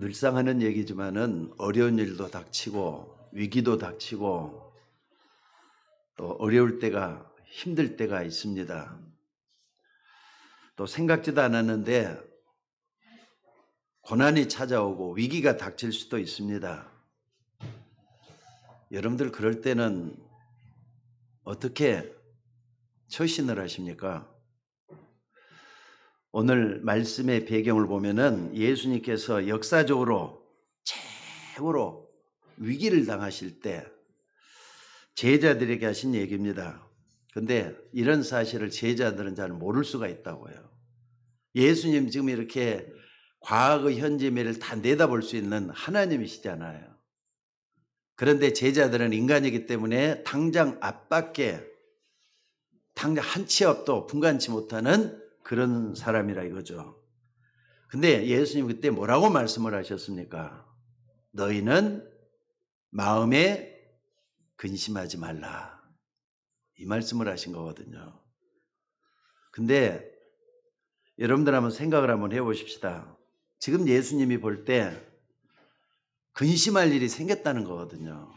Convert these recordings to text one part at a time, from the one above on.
늘상 하는 얘기지만은 어려운 일도 닥치고 위기도 닥치고 또 어려울 때가 힘들 때가 있습니다. 또 생각지도 않았는데 고난이 찾아오고 위기가 닥칠 수도 있습니다. 여러분들 그럴 때는 어떻게 처신을 하십니까? 오늘 말씀의 배경을 보면은 예수님께서 역사적으로 최고로 위기를 당하실 때 제자들에게 하신 얘기입니다. 근데 이런 사실을 제자들은 잘 모를 수가 있다고요. 예수님 지금 이렇게 과거, 현재, 미래를 다 내다볼 수 있는 하나님이시잖아요. 그런데 제자들은 인간이기 때문에 당장 앞밖에 당장 한 치 앞도 분간치 못하는 그런 사람이라 이거죠. 근데 예수님 그때 뭐라고 말씀을 하셨습니까? 너희는 마음에 근심하지 말라. 이 말씀을 하신 거거든요. 근데 여러분들 한번 생각을 한번 해보십시다. 지금 예수님이 볼 때 근심할 일이 생겼다는 거거든요.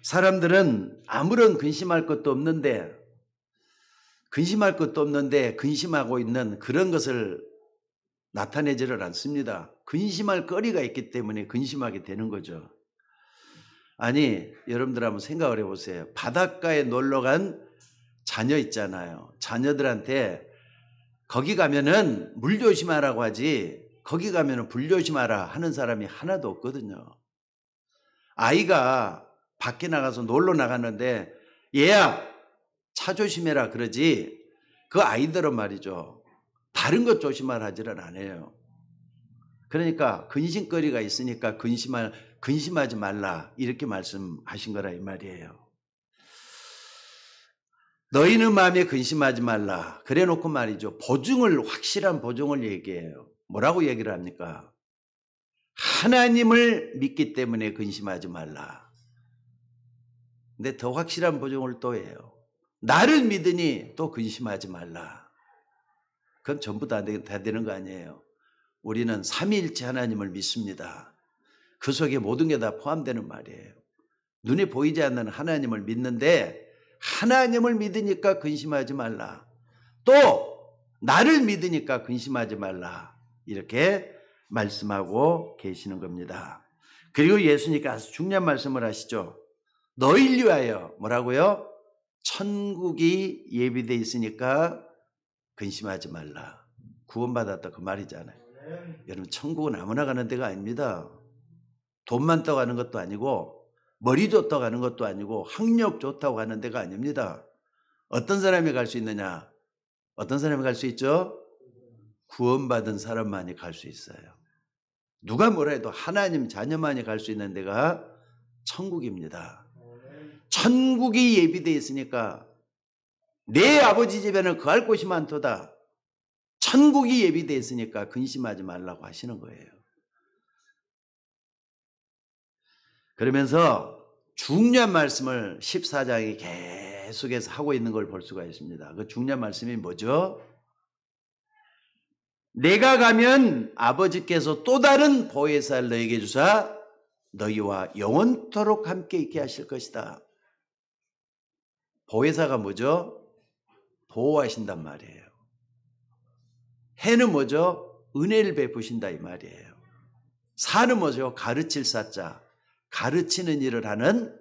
사람들은 아무런 근심할 것도 없는데 근심하고 있는 그런 것을 나타내지를 않습니다. 근심할 거리가 있기 때문에 근심하게 되는 거죠. 아니, 여러분들 한번 생각을 해보세요. 바닷가에 놀러 간 자녀 있잖아요. 자녀들한테 거기 가면은 물 조심하라고 하지 거기 가면은 불 조심하라 하는 사람이 하나도 없거든요. 아이가 밖에 나가서 놀러 나갔는데 얘야 차 조심해라 그러지 그 아이들은 말이죠. 다른 것 조심하라 하지를 않아요. 그러니까 근심거리가 있으니까 근심하지 말라 이렇게 말씀하신 거라 이 말이에요. 너희는 마음에 근심하지 말라. 그래 놓고 말이죠. 확실한 보증을 얘기해요. 뭐라고 얘기를 합니까? 하나님을 믿기 때문에 근심하지 말라. 근데 더 확실한 보증을 또 해요. 나를 믿으니 또 근심하지 말라. 그건 전부 다 되는 거 아니에요. 우리는 삼위일체 하나님을 믿습니다. 그 속에 모든 게 다 포함되는 말이에요. 눈에 보이지 않는 하나님을 믿는데 하나님을 믿으니까 근심하지 말라. 또 나를 믿으니까 근심하지 말라. 이렇게 말씀하고 계시는 겁니다. 그리고 예수님께서 아주 중요한 말씀을 하시죠. 너희를 위하여 뭐라고요? 천국이 예비되어 있으니까 근심하지 말라. 구원받았다 그 말이잖아요. 여러분 천국은 아무나 가는 데가 아닙니다. 돈 많다고 가는 것도 아니고 머리 좋다고 가는 것도 아니고 학력 좋다고 가는 데가 아닙니다. 어떤 사람이 갈 수 있느냐? 어떤 사람이 갈 수 있죠? 구원받은 사람만이 갈 수 있어요. 누가 뭐라 해도 하나님 자녀만이 갈 수 있는 데가 천국입니다. 천국이 예비되어 있으니까 내 아버지 집에는 거할 곳이 많도다. 천국이 예비되어 있으니까 근심하지 말라고 하시는 거예요. 그러면서 중요한 말씀을 14장에 계속해서 하고 있는 걸 볼 수가 있습니다. 그 중요한 말씀이 뭐죠? 내가 가면 아버지께서 또 다른 보혜사를 너에게 주사 너희와 영원토록 함께 있게 하실 것이다. 보혜사가 뭐죠? 보호하신단 말이에요. 해는 뭐죠? 은혜를 베푸신다 이 말이에요. 사는 뭐죠? 가르칠 사자. 가르치는 일을 하는,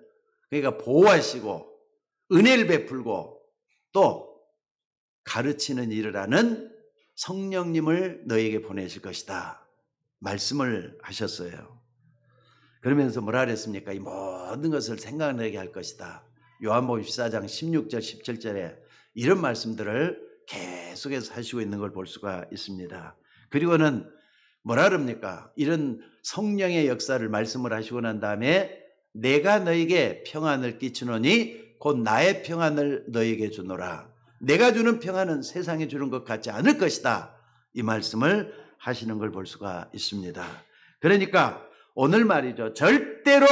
그러니까 보호하시고 은혜를 베풀고 또 가르치는 일을 하는 성령님을 너에게 보내실 것이다. 말씀을 하셨어요. 그러면서 뭐라 그랬습니까? 이 모든 것을 생각나게 할 것이다. 요한복음 14장 16절 17절에 이런 말씀들을 계속해서 하시고 있는 걸 볼 수가 있습니다. 그리고는 뭐라 그럽니까? 이런 성령의 역사를 말씀을 하시고 난 다음에 내가 너에게 평안을 끼치노니 곧 나의 평안을 너에게 주노라. 내가 주는 평안은 세상에 주는 것 같지 않을 것이다. 이 말씀을 하시는 걸 볼 수가 있습니다. 그러니까 오늘 말이죠. 절대로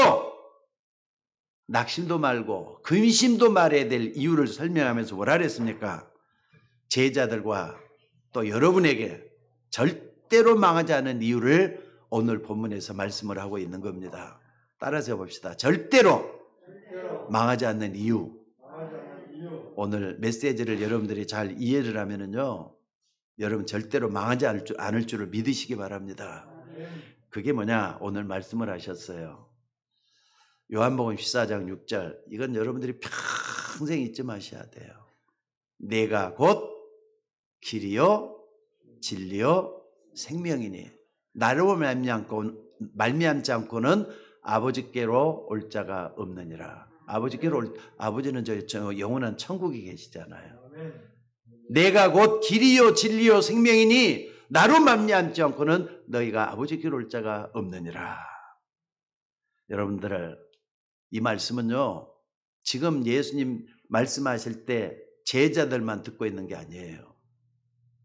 낙심도 말고 근심도 말아야 될 이유를 설명하면서 뭐라 그랬습니까? 제자들과 또 여러분에게 절대로 망하지 않은 이유를 오늘 본문에서 말씀을 하고 있는 겁니다. 따라서 봅시다. 절대로 망하지 않는 이유. 오늘 메시지를 여러분들이 잘 이해를 하면은요, 여러분 절대로 망하지 않을 줄을 믿으시기 바랍니다. 그게 뭐냐? 오늘 말씀을 하셨어요. 요한복음 14장 6절. 이건 여러분들이 평생 잊지 마셔야 돼요. 내가 곧 길이요 진리요 생명이니 나로 말미암지 않고는 아버지께로 올 자가 없느니라. 아버지는 저 영원한 천국에 계시잖아요. 내가 곧 길이요 진리요 생명이니 나로 말미암지 않고는 너희가 아버지께로 올 자가 없느니라. 여러분들, 이 말씀은요, 지금 예수님 말씀하실 때 제자들만 듣고 있는 게 아니에요.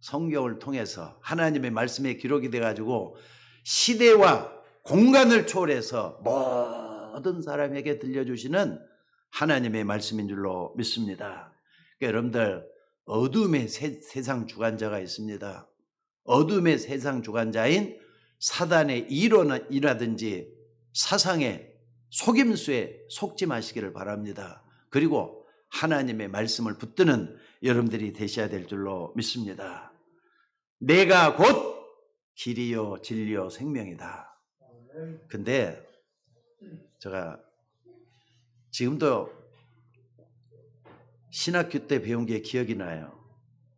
성경을 통해서 하나님의 말씀에 기록이 돼가지고 시대와 공간을 초월해서 모든 사람에게 들려주시는 하나님의 말씀인 줄로 믿습니다. 그러니까 여러분들, 어둠의 세상 주관자가 있습니다. 어둠의 세상 주관자인 사단의 이론이라든지 사상의 속임수에 속지 마시기를 바랍니다. 그리고 하나님의 말씀을 붙드는 여러분들이 되셔야 될 줄로 믿습니다. 내가 곧 길이요 진리요 생명이다. 근데 제가 지금도 신학교 때 배운 게 기억이 나요.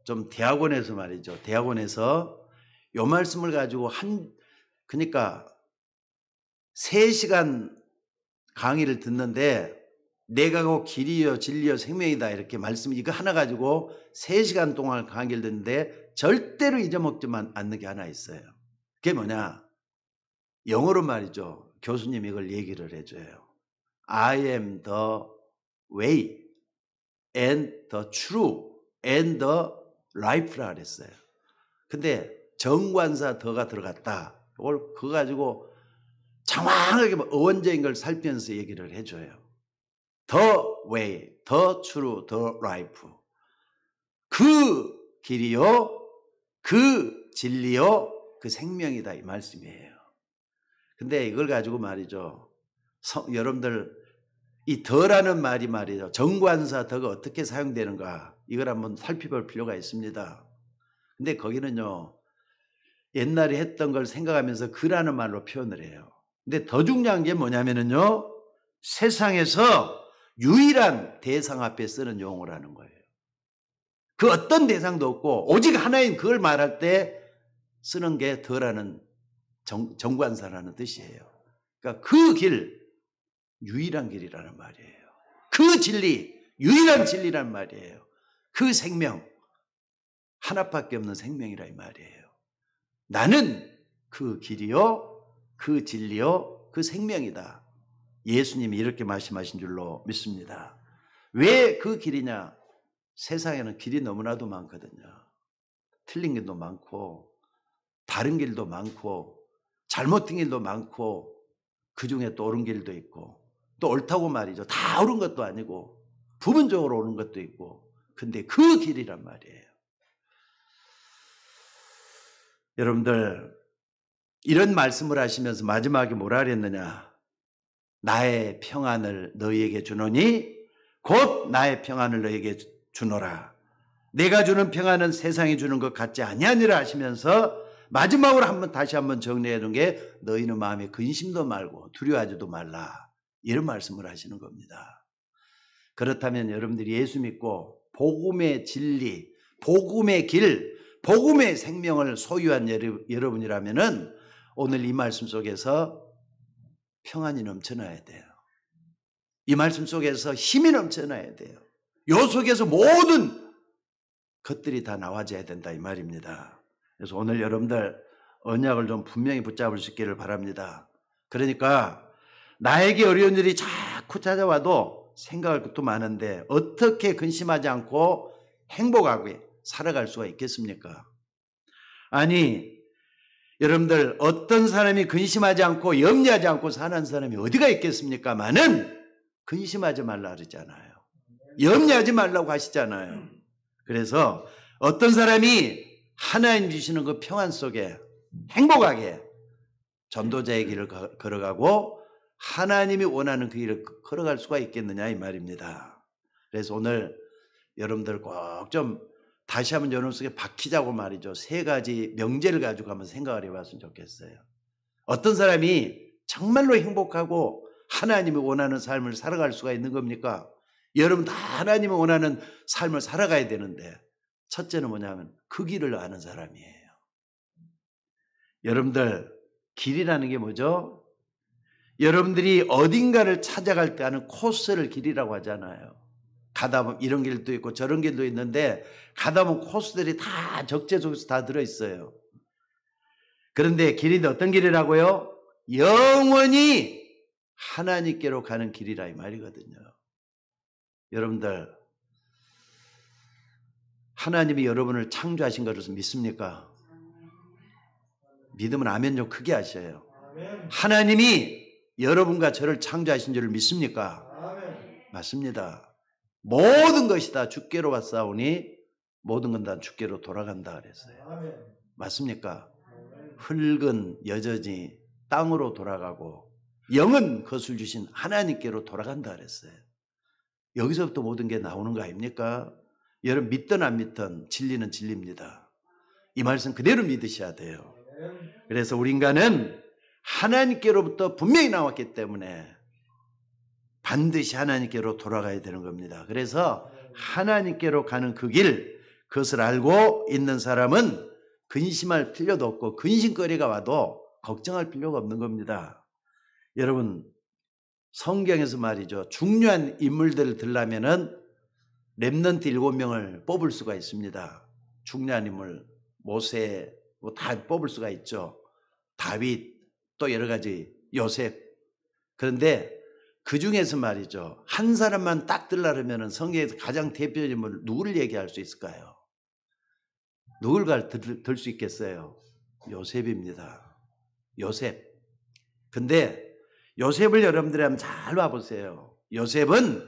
좀 대학원에서 말이죠. 대학원에서 요 말씀을 가지고 그러니까 3시간 강의를 듣는데 내가 곧 길이요 진리요 생명이다 이렇게 말씀 이거 하나 가지고 3시간 동안 강의를 듣는데 절대로 잊어먹지 않는 게 하나 있어요. 그게 뭐냐? 영어로 말이죠. 교수님이 이걸 얘기를 해줘요. I am the way and the truth and the life라 그랬어요. 근데 정관사 더가 들어갔다. 그거 가지고 정확하게 어원적인 걸 살피면서 얘기를 해줘요. The way, the truth, the life. 그 길이요, 그 진리요, 그 생명이다 이 말씀이에요. 근데 이걸 가지고 말이죠. 여러분들 이 더라는 말이 말이죠. 정관사 더가 어떻게 사용되는가 이걸 한번 살펴볼 필요가 있습니다. 근데 거기는요. 옛날에 했던 걸 생각하면서 그라는 말로 표현을 해요. 근데 더 중요한 게 뭐냐면요. 세상에서 유일한 대상 앞에 쓰는 용어라는 거예요. 그 어떤 대상도 없고 오직 하나인 그걸 말할 때 쓰는 게 더라는 정관사라는 뜻이에요. 그러니까 그 길, 유일한 길이라는 말이에요. 그 진리, 유일한 진리란 말이에요. 그 생명, 하나밖에 없는 생명이라 이 말이에요. 나는 그 길이요, 그 진리요, 그 생명이다. 예수님이 이렇게 말씀하신 줄로 믿습니다. 왜 그 길이냐? 세상에는 길이 너무나도 많거든요. 틀린 길도 많고 바른 길도 많고 잘못된 길도 많고 그중에 또 옳은 길도 있고 또 옳다고 말이죠. 다 옳은 것도 아니고 부분적으로 옳은 것도 있고 근데 그 길이란 말이에요. 여러분들 이런 말씀을 하시면서 마지막에 뭐라 그랬느냐? 나의 평안을 너희에게 주노니 곧 나의 평안을 너희에게 주노라. 내가 주는 평안은 세상이 주는 것 같지 아니하니라 하시면서 마지막으로 다시 한번 정리해 놓은 게 너희는 마음에 근심도 말고 두려워하지도 말라. 이런 말씀을 하시는 겁니다. 그렇다면 여러분들이 예수 믿고 복음의 진리, 복음의 길, 복음의 생명을 소유한 여러분이라면은 오늘 이 말씀 속에서 평안이 넘쳐나야 돼요. 이 말씀 속에서 힘이 넘쳐나야 돼요. 요 속에서 모든 것들이 다 나와져야 된다 이 말입니다. 그래서 오늘 여러분들 언약을 좀 분명히 붙잡을 수 있기를 바랍니다. 그러니까 나에게 어려운 일이 자꾸 찾아와도 생각할 것도 많은데 어떻게 근심하지 않고 행복하게 살아갈 수가 있겠습니까? 아니 여러분들 어떤 사람이 근심하지 않고 염려하지 않고 사는 사람이 어디가 있겠습니까만은 근심하지 말라 그러잖아요. 염려하지 말라고 하시잖아요. 그래서 어떤 사람이 하나님 주시는 그 평안 속에 행복하게 전도자의 길을 걸어가고 하나님이 원하는 그 길을 걸어갈 수가 있겠느냐 이 말입니다. 그래서 오늘 여러분들 꼭 좀 다시 한번 여러분 속에 박히자고 말이죠. 세 가지 명제를 가지고 한번 생각을 해봤으면 좋겠어요. 어떤 사람이 정말로 행복하고 하나님이 원하는 삶을 살아갈 수가 있는 겁니까? 여러분 다 하나님이 원하는 삶을 살아가야 되는데 첫째는 뭐냐면 그 길을 아는 사람이에요. 여러분들 길이라는 게 뭐죠? 여러분들이 어딘가를 찾아갈 때 하는 코스를 길이라고 하잖아요. 가다 보면 이런 길도 있고 저런 길도 있는데 가다 보면 코스들이 다 적재 속에서 다 들어있어요. 그런데 길이 어떤 길이라고요? 영원히 하나님께로 가는 길이라 이 말이거든요. 여러분들 하나님이 여러분을 창조하신 것을 믿습니까? 믿으면 아멘 좀 크게 하셔요. 하나님이 여러분과 저를 창조하신 줄 믿습니까? 맞습니다. 모든 것이 다 주께로 왔사오니 모든 건 다 주께로 돌아간다 그랬어요. 맞습니까? 흙은 여전히 땅으로 돌아가고 영은 것을 주신 하나님께로 돌아간다 그랬어요. 여기서부터 모든 게 나오는 거 아닙니까? 여러분 믿든 안 믿든 진리는 진리입니다. 이 말씀 그대로 믿으셔야 돼요. 그래서 우리 인간은 하나님께로부터 분명히 나왔기 때문에 반드시 하나님께로 돌아가야 되는 겁니다. 그래서 하나님께로 가는 그 길, 그것을 알고 있는 사람은 근심할 필요도 없고 근심거리가 와도 걱정할 필요가 없는 겁니다. 여러분 성경에서 말이죠. 중요한 인물들을 들려면은 렘넌트 7명을 뽑을 수가 있습니다. 중요한 인물, 모세 뭐 다 뽑을 수가 있죠. 다윗 또 여러 가지 요셉. 그런데 그 중에서 말이죠. 한 사람만 딱 들라면 성경에서 가장 대표적인 인물 누구를 얘기할 수 있을까요? 누굴 들 수 있겠어요? 요셉입니다. 요셉. 근데 요셉을 여러분들이 한번 잘 봐보세요. 요셉은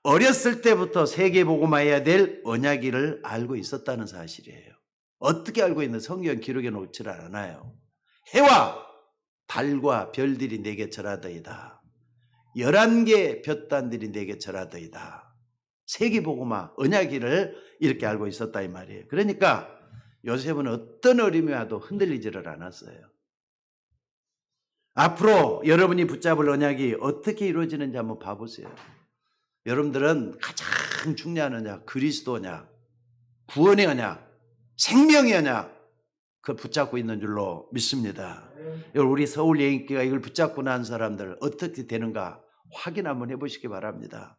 어렸을 때부터 세계복음화해야 될 언약을 알고 있었다는 사실이에요. 어떻게 알고 있는 성경 기록에 놓지를 않아요. 해와 달과 별들이 내게 절하더이다. 11개 볕단들이 내게 절하더이다. 세계복음화 언약을 이렇게 알고 있었다 이 말이에요. 그러니까 요셉은 어떤 어림이 와도 흔들리지를 않았어요. 앞으로 여러분이 붙잡을 언약이 어떻게 이루어지는지 한번 봐보세요. 여러분들은 가장 중요한 언약, 그리스도 언약, 구원의 언약, 생명의 언약, 그걸 붙잡고 있는 줄로 믿습니다. 우리 서울 예인교회가 이걸 붙잡고 난 사람들 어떻게 되는가 확인 한번 해보시기 바랍니다.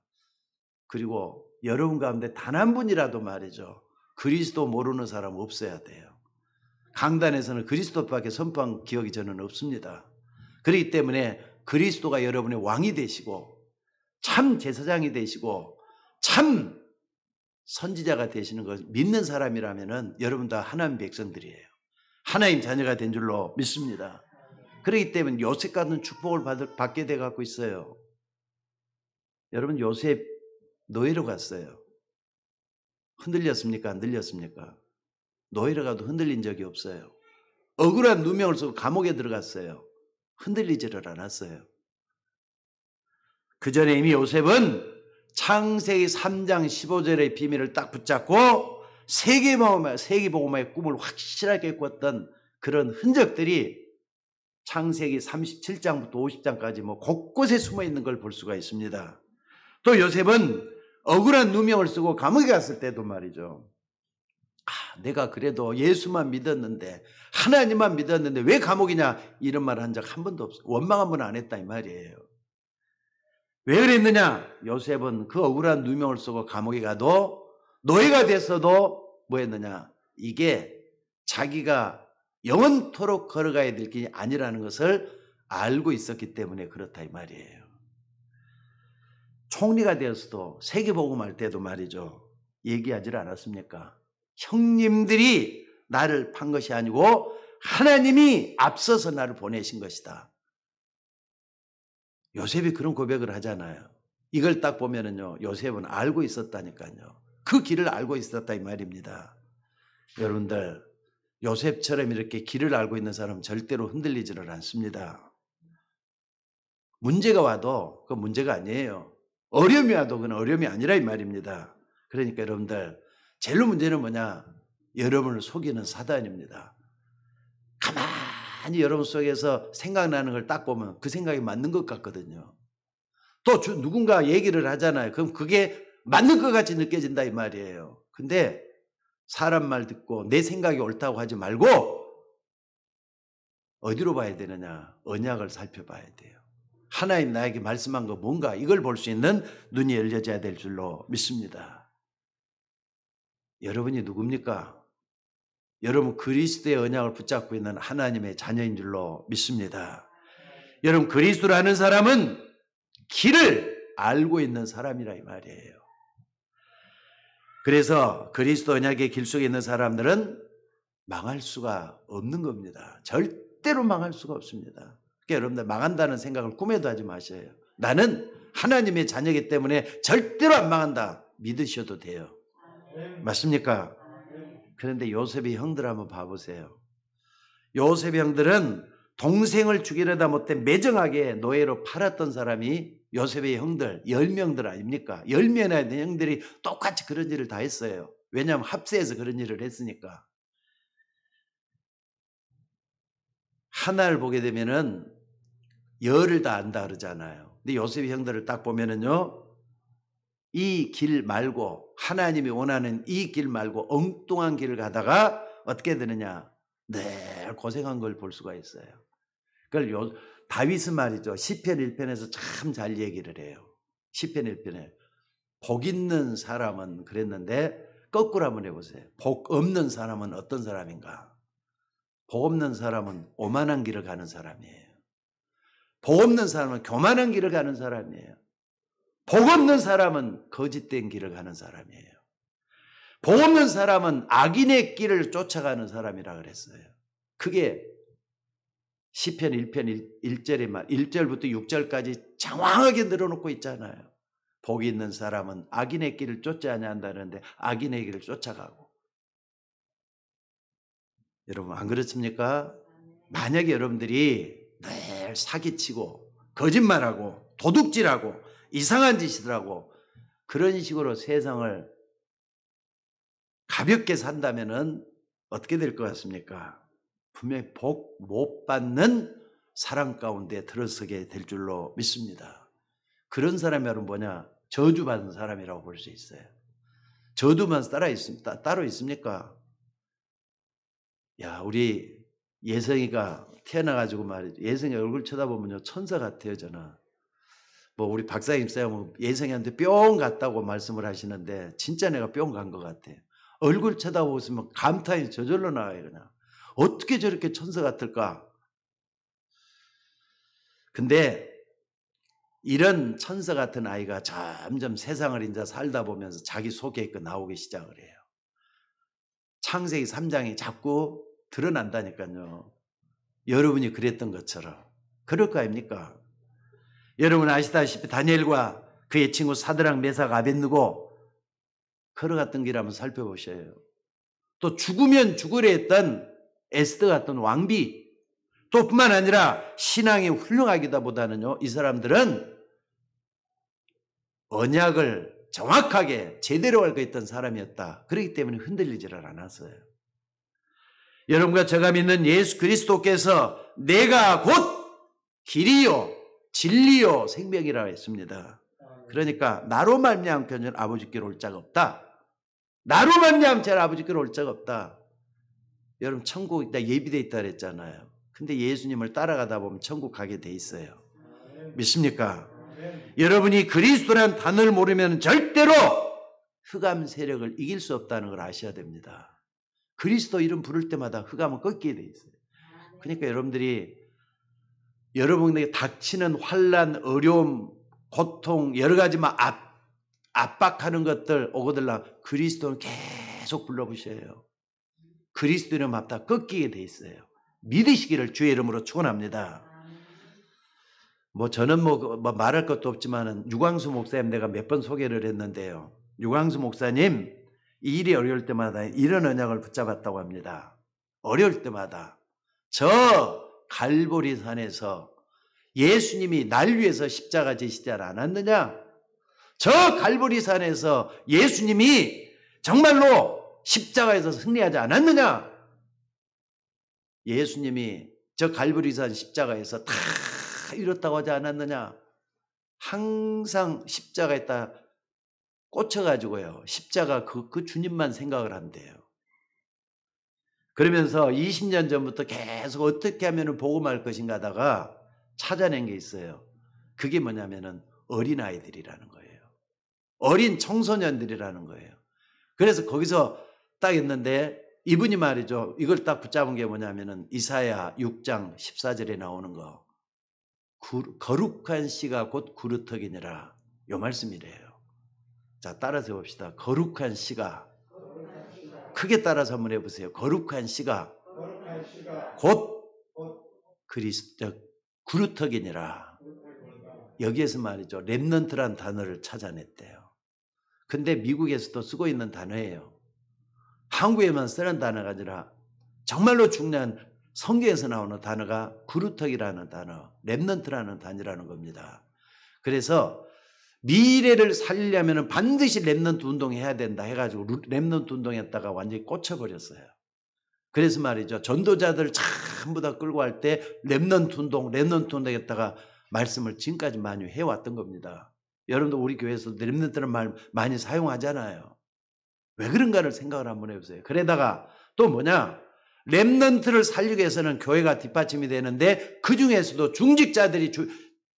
그리고 여러분 가운데 단 한 분이라도 말이죠. 그리스도 모르는 사람 없어야 돼요. 강단에서는 그리스도밖에 선포한 기억이 저는 없습니다. 그렇기 때문에 그리스도가 여러분의 왕이 되시고 참 제사장이 되시고 참 선지자가 되시는 걸 믿는 사람이라면 여러분 다 하나님 백성들이에요. 하나님 자녀가 된 줄로 믿습니다. 그렇기 때문에 요셉 같은 축복을 받게 돼 갖고 있어요. 여러분 요셉 노예로 갔어요. 흔들렸습니까? 안 흔들렸습니까? 노예로 가도 흔들린 적이 없어요. 억울한 누명을 쓰고 감옥에 들어갔어요. 흔들리지를 않았어요. 그 전에 이미 요셉은 창세기 3장 15절의 비밀을 딱 붙잡고 세계복음화의 꿈을 확실하게 꿨던 그런 흔적들이 창세기 37장부터 50장까지 뭐 곳곳에 숨어 있는 걸 볼 수가 있습니다. 또 요셉은 억울한 누명을 쓰고 감옥에 갔을 때도 말이죠. 내가 그래도 예수만 믿었는데 하나님만 믿었는데 왜 감옥이냐 이런 말 한 적 한 번도 없어요. 원망 한 번 안 했다 이 말이에요. 왜 그랬느냐? 요셉은 그 억울한 누명을 쓰고 감옥에 가도 노예가 됐어도 뭐 했느냐? 이게 자기가 영원토록 걸어가야 될 길이 아니라는 것을 알고 있었기 때문에 그렇다 이 말이에요. 총리가 되었어도 세계복음할 때도 말이죠. 얘기하지 않았습니까? 형님들이 나를 판 것이 아니고 하나님이 앞서서 나를 보내신 것이다. 요셉이 그런 고백을 하잖아요. 이걸 딱 보면은요, 요셉은 알고 있었다니까요. 그 길을 알고 있었다 이 말입니다. 여러분들, 요셉처럼 이렇게 길을 알고 있는 사람은 절대로 흔들리지를 않습니다. 문제가 와도 그건 문제가 아니에요. 어려움이 와도 그건 어려움이 아니라 이 말입니다. 그러니까 여러분들 제일 문제는 뭐냐? 여러분을 속이는 사단입니다. 가만히 여러분 속에서 생각나는 걸 딱 보면 그 생각이 맞는 것 같거든요. 또 누군가 얘기를 하잖아요. 그럼 그게 맞는 것 같이 느껴진다 이 말이에요. 근데 사람 말 듣고 내 생각이 옳다고 하지 말고 어디로 봐야 되느냐? 언약을 살펴봐야 돼요. 하나님 나에게 말씀한 거 뭔가 이걸 볼 수 있는 눈이 열려져야 될 줄로 믿습니다. 여러분이 누굽니까? 여러분 그리스도의 언약을 붙잡고 있는 하나님의 자녀인 줄로 믿습니다. 여러분 그리스도라는 사람은 길을 알고 있는 사람이라 이 말이에요. 그래서 그리스도 언약의 길 속에 있는 사람들은 망할 수가 없는 겁니다. 절대로 망할 수가 없습니다. 그러니까 여러분들 망한다는 생각을 꿈에도 하지 마셔요. 나는 하나님의 자녀이기 때문에 절대로 안 망한다. 믿으셔도 돼요. 맞습니까? 그런데 요셉의 형들 한번 봐보세요. 요셉의 형들은 동생을 죽이려다 못해 매정하게 노예로 팔았던 사람이 요셉의 형들 10명들 아닙니까? 10명이나 되는 형들이 똑같이 그런 일을 다 했어요. 왜냐하면 합세해서 그런 일을 했으니까. 하나를 보게 되면은 열을 다 안다 그러잖아요. 근데 요셉의 형들을 딱 보면은요, 이 길 말고 하나님이 원하는 이 길 말고 엉뚱한 길을 가다가 어떻게 되느냐? 늘 고생한 걸 볼 수가 있어요. 그걸 다윗은 말이죠. 시편 1편에서 참 잘 얘기를 해요. 시편 1편에 복 있는 사람은 그랬는데 거꾸로 한번 해보세요. 복 없는 사람은 어떤 사람인가? 복 없는 사람은 오만한 길을 가는 사람이에요. 복 없는 사람은 교만한 길을 가는 사람이에요. 복 없는 사람은 거짓된 길을 가는 사람이에요. 복 없는 사람은 악인의 길을 쫓아가는 사람이라 그랬어요. 그게 시편 1편 1절의 말, 1절부터 6절까지 장황하게 늘어놓고 있잖아요. 복이 있는 사람은 악인의 길을 쫓아야 한다는데 악인의 길을 쫓아가고. 여러분 안 그렇습니까? 만약에 여러분들이 늘 사기치고 거짓말하고 도둑질하고 이상한 짓을 하고 그런 식으로 세상을 가볍게 산다면은 어떻게 될 것 같습니까? 분명히 복 못 받는 사랑 가운데 들어서게 될 줄로 믿습니다. 그런 사람이 여러분 뭐냐? 저주받은 사람이라고 볼 수 있어요. 저주만 따로 있습니까? 야, 우리 예성이가 태어나가지고 말이죠. 예성이 얼굴 쳐다보면요, 천사 같아요, 저는. 뭐, 우리 박사님 쌤은 예성이한테 뿅 갔다고 말씀을 하시는데, 진짜 내가 뿅 간 것 같아요. 얼굴 쳐다보시면 감탄이 저절로 나와요, 그냥. 어떻게 저렇게 천사 같을까? 근데, 이런 천사 같은 아이가 점점 세상을 이제 살다 보면서 자기 속에 있고 나오기 시작을 해요. 창세기 3장이 자꾸 드러난다니까요. 여러분이 그랬던 것처럼. 그럴 거 아닙니까? 여러분 아시다시피 다니엘과 그의 친구 사드락 메삭 아벳느고 걸어갔던 길 한번 살펴보셔요. 또 죽으면 죽으려 했던 에스더 같은 왕비, 또 뿐만 아니라 신앙이 훌륭하기보다는요, 이 사람들은 언약을 정확하게 제대로 알고 있던 사람이었다. 그렇기 때문에 흔들리지를 않았어요. 여러분과 제가 믿는 예수 그리스도께서 내가 곧 길이요 진리요 생명이라고 했습니다. 그러니까 나로 말미암아 편은 아버지께로 올 자가 없다. 나로 말미암아 제 아버지께로 올 자가 없다. 여러분 천국 있다 예비되어 있다 그랬잖아요. 근데 예수님을 따라가다 보면 천국 가게 돼 있어요. 믿습니까? 여러분이 그리스도라는 단어를 모르면 절대로 흑암 세력을 이길 수 없다는 걸 아셔야 됩니다. 그리스도 이름 부를 때마다 흑암은 꺾이게 돼 있어요. 그러니까 여러분들이 여러분에게 닥치는 환난, 어려움, 고통, 여러 가지 압박하는 것들 오고들라 그리스도는 계속 불러보셔요. 그리스도 이름 앞다 꺾이게 돼 있어요. 믿으시기를 주의 이름으로 축원합니다. 저는 말할 것도 없지만은 유광수 목사님 내가 몇 번 소개를 했는데요. 유광수 목사님 이 일이 어려울 때마다 이런 언약을 붙잡았다고 합니다. 어려울 때마다 저 갈보리 산에서 예수님이 날 위해서 십자가 지시지 않았느냐? 저 갈보리 산에서 예수님이 정말로 십자가에서 승리하지 않았느냐? 예수님이 저 갈보리 산 십자가에서 다 이뤘다고 하지 않았느냐? 항상 십자가에다 꽂혀가지고요. 십자가 그 주님만 생각을 한대요. 그러면서 20년 전부터 계속 어떻게 하면 복음할 것인가 하다가 찾아낸 게 있어요. 그게 뭐냐면은 어린아이들이라는 거예요. 어린 청소년들이라는 거예요. 그래서 거기서 딱 있는데 이분이 말이죠. 이걸 딱 붙잡은 게 뭐냐면은 이사야 6장 14절에 나오는 거. 거룩한 씨가 곧 구루터기니라. 요 말씀이래요. 자, 따라서 해봅시다. 거룩한 씨가. 크게 따라서 한번 해보세요. 거룩한 씨가 곧 그리스도 구루터기니라. 여기에서 말이죠. 렘넌트란 단어를 찾아냈대요. 근데 미국에서도 쓰고 있는 단어예요. 한국에만 쓰는 단어가 아니라 정말로 중요한 성경에서 나오는 단어가 구루터기라는 단어, 렘넌트라는 단어라는 겁니다. 그래서 미래를 살리려면 반드시 렘넌트 운동해야 된다 해가지고 렘넌트 운동했다가 완전히 꽂혀버렸어요. 그래서 말이죠. 전도자들 전부 다 끌고 갈 때 렘넌트 운동 했다가 말씀을 지금까지 많이 해왔던 겁니다. 여러분도 우리 교회에서 렘넌트라는 말 많이 사용하잖아요. 왜 그런가를 생각을 한번 해보세요. 그러다가 또 뭐냐? 렘넌트를 살리기 위해서는 교회가 뒷받침이 되는데 그 중에서도 중직자들이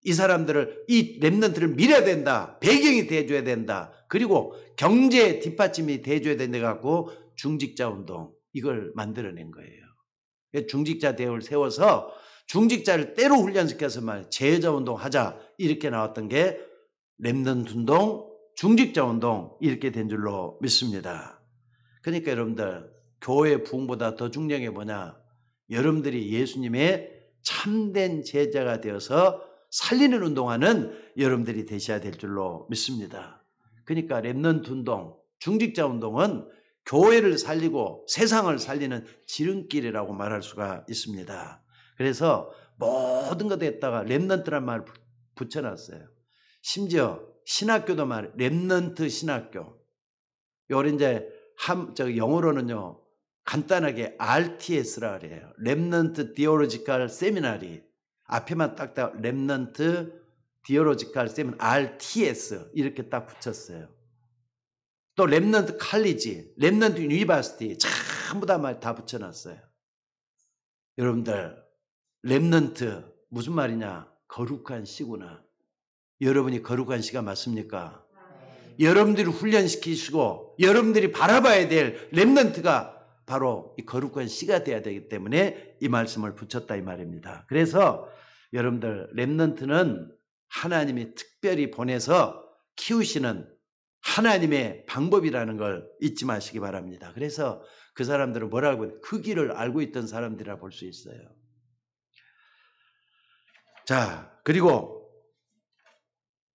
이 사람들을 이 렘넌트를 밀어야 된다. 배경이 돼줘야 된다. 그리고 경제 뒷받침이 돼줘야 된다 갖고 중직자 운동 이걸 만들어낸 거예요. 중직자 대회를 세워서 중직자를 때로 훈련시켜서 제자 운동하자 이렇게 나왔던 게 렘넌트 운동, 중직자 운동 이렇게 된 줄로 믿습니다. 그러니까 여러분들 교회 부흥보다 더 중요한 게 뭐냐? 여러분들이 예수님의 참된 제자가 되어서 살리는 운동하는 여러분들이 되셔야 될 줄로 믿습니다. 그러니까 렘넌트 운동, 중직자 운동은 교회를 살리고 세상을 살리는 지름길이라고 말할 수가 있습니다. 그래서 모든 것에다가 렘넌트란 말을 붙여놨어요. 심지어 신학교도 말 렘넌트 신학교. 요리 이제 영어로는요 간단하게 RTS라 그래요. 렘넌트 디오로지컬 세미나리. 앞에만 딱 렘넌트 디오로지컬 세미나리 RTS 이렇게 딱 붙였어요. 또 렘넌트 칼리지, 렘넌트 유니버시티 전부 다 붙여놨어요. 여러분들 렘넌트 무슨 말이냐? 거룩한 씨구나. 여러분이 거룩한 씨가 맞습니까? 여러분들이 훈련시키시고 여러분들이 바라봐야 될 렘넌트가 바로 이 거룩한 씨가 돼야 되기 때문에 이 말씀을 붙였다 이 말입니다. 그래서 여러분들 렘넌트는 하나님이 특별히 보내서 키우시는 하나님의 방법이라는 걸 잊지 마시기 바랍니다. 그래서 그 사람들은 뭐라고 해요? 그 길을 알고 있던 사람들이라 볼 수 있어요. 자, 그리고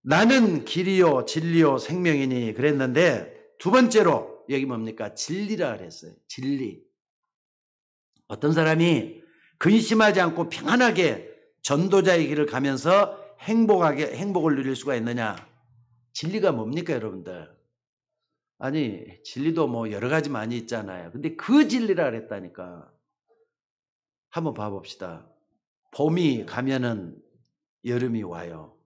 나는 길이요 진리요 생명이니 그랬는데 두 번째로 여기 뭡니까? 진리라 그랬어요. 진리. 어떤 사람이 근심하지 않고 평안하게 전도자의 길을 가면서 행복을 누릴 수가 있느냐? 진리가 뭡니까 여러분들? 아니 진리도 뭐 여러 가지 많이 있잖아요. 근데 그 진리라 그랬다니까. 한번 봐봅시다. 봄이 가면은 여름이 와요.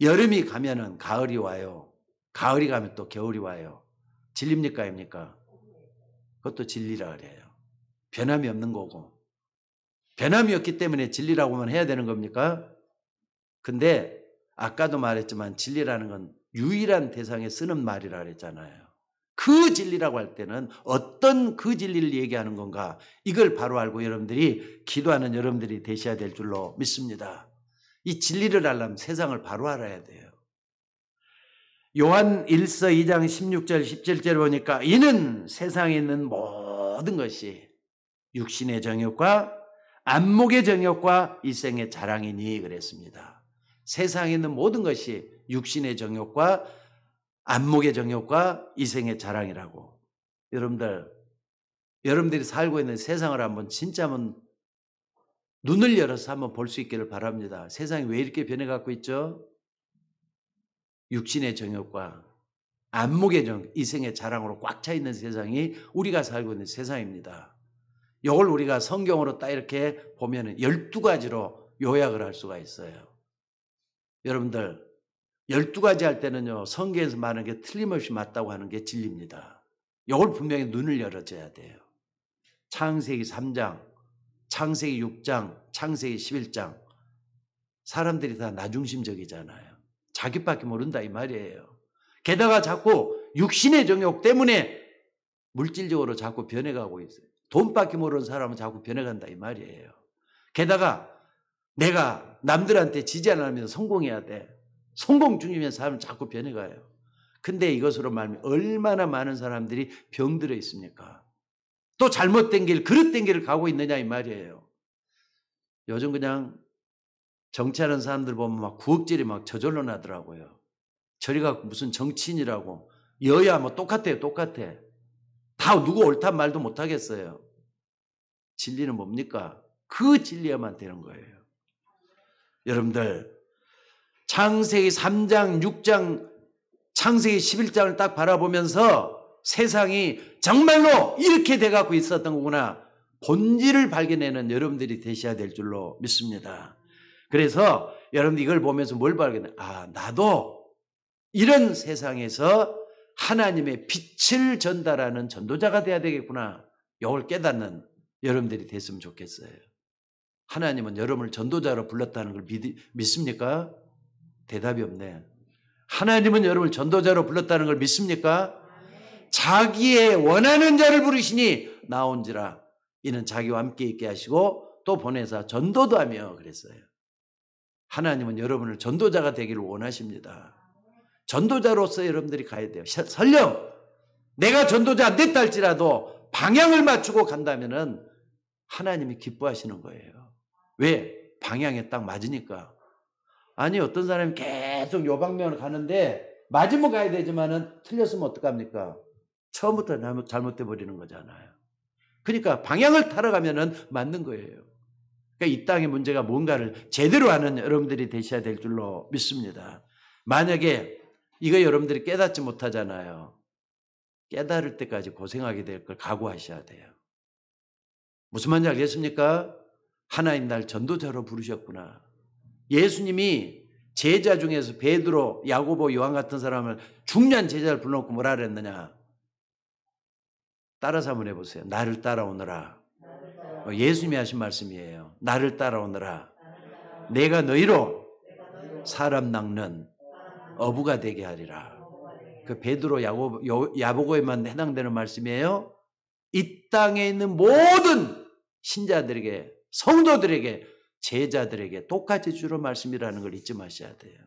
여름이 가면은 가을이 와요. 가을이 가면 또 겨울이 와요. 진리입니까 아닙니까? 그것도 진리라 그래요. 변함이 없는 거고. 변함이 없기 때문에 진리라고만 해야 되는 겁니까? 근데 아까도 말했지만 진리라는 건 유일한 대상에 쓰는 말이라 그랬잖아요. 그 진리라고 할 때는 어떤 그 진리를 얘기하는 건가? 이걸 바로 알고 여러분들이 기도하는 여러분들이 되셔야 될 줄로 믿습니다. 이 진리를 알려면 세상을 바로 알아야 돼요. 요한 1서 2장 16절 17절 보니까 이는 세상에 있는 모든 것이 육신의 정욕과 안목의 정욕과 이생의 자랑이니 그랬습니다. 세상에 있는 모든 것이 육신의 정욕과 안목의 정욕과 이생의 자랑이라고. 여러분들 여러분들이 살고 있는 세상을 한번 진짜 한번 눈을 열어서 한번 볼 수 있기를 바랍니다. 세상이 왜 이렇게 변해가고 있죠? 육신의 정욕과 안목의 정욕, 이생의 자랑으로 꽉 차 있는 세상이 우리가 살고 있는 세상입니다. 이걸 우리가 성경으로 딱 이렇게 보면 12가지로 요약을 할 수가 있어요. 여러분들 12가지 할 때는요, 성경에서 말하는 게 틀림없이 맞다고 하는 게 진리입니다. 이걸 분명히 눈을 열어줘야 돼요. 창세기 3장, 창세기 6장, 창세기 11장. 사람들이 다 나중심적이잖아요. 자기밖에 모른다 이 말이에요. 게다가 자꾸 육신의 정욕 때문에 물질적으로 자꾸 변해가고 있어요. 돈밖에 모르는 사람은 자꾸 변해간다 이 말이에요. 게다가 내가 남들한테 지지 않으면 성공해야 돼. 성공 중이면 사람은 자꾸 변해가요. 근데 이것으로 말하면 얼마나 많은 사람들이 병들어 있습니까? 또 잘못된 길, 그릇된 길을 가고 있느냐 이 말이에요. 요즘 그냥 정치하는 사람들 보면 막 구역질이 막 저절로 나더라고요. 저리가 무슨 정치인이라고. 여야 뭐 똑같아요. 똑같아. 다 누구 옳단 말도 못하겠어요. 진리는 뭡니까? 그 진리야만 되는 거예요. 여러분들 창세기 3장 6장 창세기 11장을 딱 바라보면서 세상이 정말로 이렇게 돼갖고 있었던 거구나. 본질을 발견하는 여러분들이 되셔야 될 줄로 믿습니다. 그래서 여러분들 이걸 보면서 뭘 발견해? 아, 나도 이런 세상에서 하나님의 빛을 전달하는 전도자가 돼야 되겠구나. 이걸 깨닫는 여러분들이 됐으면 좋겠어요. 하나님은 여러분을 전도자로 불렀다는 걸 믿습니까? 대답이 없네. 하나님은 여러분을 전도자로 불렀다는 걸 믿습니까? 자기의 원하는 자를 부르시니 나온지라 이는 자기와 함께 있게 하시고 또 보내사 전도도 하며 그랬어요. 하나님은 여러분을 전도자가 되기를 원하십니다. 전도자로서 여러분들이 가야 돼요. 설령 내가 전도자 안 됐다 할지라도 방향을 맞추고 간다면은 하나님이 기뻐하시는 거예요. 왜? 방향에 딱 맞으니까. 아니 어떤 사람이 계속 요 방면을 가는데 맞으면 가야 되지만은 틀렸으면 어떡합니까? 처음부터 잘못돼 버리는 거잖아요. 그러니까 방향을 타러가면은 맞는 거예요. 그러니까 이 땅의 문제가 뭔가를 제대로 아는 여러분들이 되셔야 될 줄로 믿습니다. 만약에 이거 여러분들이 깨닫지 못하잖아요. 깨달을 때까지 고생하게 될 걸 각오하셔야 돼요. 무슨 말인지 알겠습니까? 하나님 날 전도자로 부르셨구나. 예수님이 제자 중에서 베드로, 야고보, 요한 같은 사람을 중요한 제자를 불러놓고 뭐라 그랬느냐? 따라서 한번 해보세요. 나를 따라오너라. 예수님이 하신 말씀이에요. 나를 따라오너라. 내가 너희로 사람 낚는 어부가 되게 하리라. 그 베드로, 야고보에만 해당되는 말씀이에요. 이 땅에 있는 모든 신자들에게, 성도들에게, 제자들에게 똑같이 주는 말씀이라는 걸 잊지 마셔야 돼요.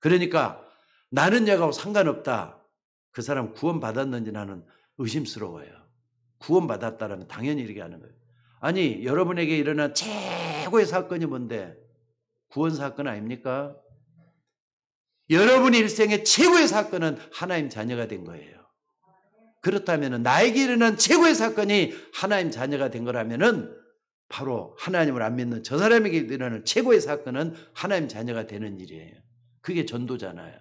그러니까 나는 얘하고 상관없다. 그 사람 구원받았는지 나는 의심스러워요. 구원받았다라면 당연히 이렇게 하는 거예요. 아니 여러분에게 일어난 최고의 사건이 뭔데? 구원 사건 아닙니까? 여러분 일생의 최고의 사건은 하나님 자녀가 된 거예요. 그렇다면 나에게 일어난 최고의 사건이 하나님 자녀가 된 거라면은 바로 하나님을 안 믿는 저 사람에게 일어나는 최고의 사건은 하나님 자녀가 되는 일이에요. 그게 전도잖아요.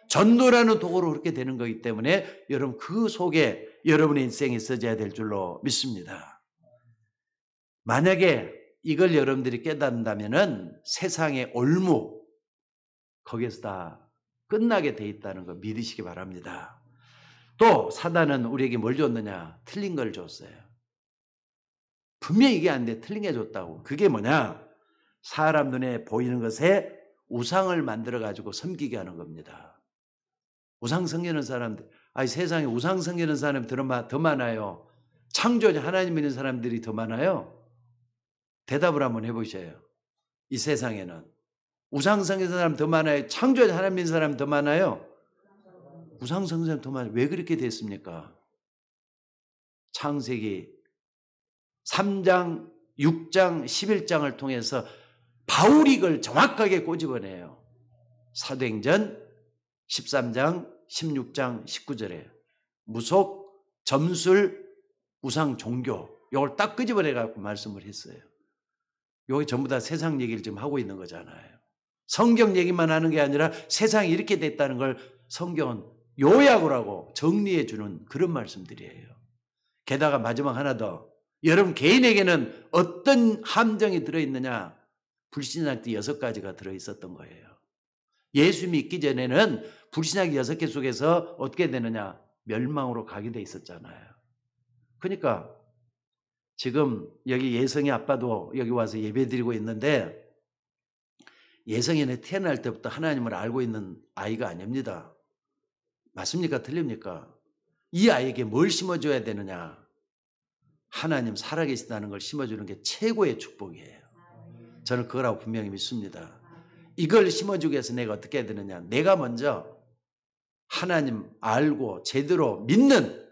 전도라는 도구로 그렇게 되는 거기 때문에 여러분 그 속에 여러분의 인생이 있어져야 될 줄로 믿습니다. 만약에 이걸 여러분들이 깨닫는다면은 세상의 올무 거기에서 다 끝나게 돼 있다는 거 믿으시기 바랍니다. 또 사단은 우리에게 뭘 줬느냐? 틀린 걸 줬어요. 분명히 이게 안 돼. 틀린 게 줬다고. 그게 뭐냐? 사람 눈에 보이는 것에 우상을 만들어 가지고 섬기게 하는 겁니다. 우상 섬기는 사람들, 아니 세상에 우상 섬기는 사람이 더 많아요. 창조자 하나님 믿는 사람들이 더 많아요. 대답을 한번 해보셔요. 이 세상에는 우상 섬기는 사람 더 많아요. 창조자 하나님 믿는 사람 더 많아요. 우상 섬기는 사람 더 많아요. 왜 그렇게 됐습니까? 창세기 3장, 6장, 11장을 통해서 바울이 이걸 정확하게 꼬집어내요. 사도행전 13장, 16장, 19절에 무속, 점술, 우상 종교 이걸 딱 끄집어내 갖고 말씀을 했어요. 여기 전부 다 세상 얘기를 지금 하고 있는 거잖아요. 성경 얘기만 하는 게 아니라 세상이 이렇게 됐다는 걸 성경은 요약을 하고 정리해 주는 그런 말씀들이에요. 게다가 마지막 하나 더. 여러분 개인에게는 어떤 함정이 들어있느냐? 불신약 6가지가 들어있었던 거예요. 예수 믿기 전에는 불신약 6개 속에서 어떻게 되느냐? 멸망으로 가게 돼 있었잖아요. 그러니까 지금 여기 예성이 아빠도 여기 와서 예배드리고 있는데 예성이는 태어날 때부터 하나님을 알고 있는 아이가 아닙니다. 맞습니까? 틀립니까? 이 아이에게 뭘 심어줘야 되느냐? 하나님 살아계시다는 걸 심어주는 게 최고의 축복이에요. 저는 그거라고 분명히 믿습니다. 이걸 심어주기 위해서 내가 어떻게 해야 되느냐? 내가 먼저 하나님 알고 제대로 믿는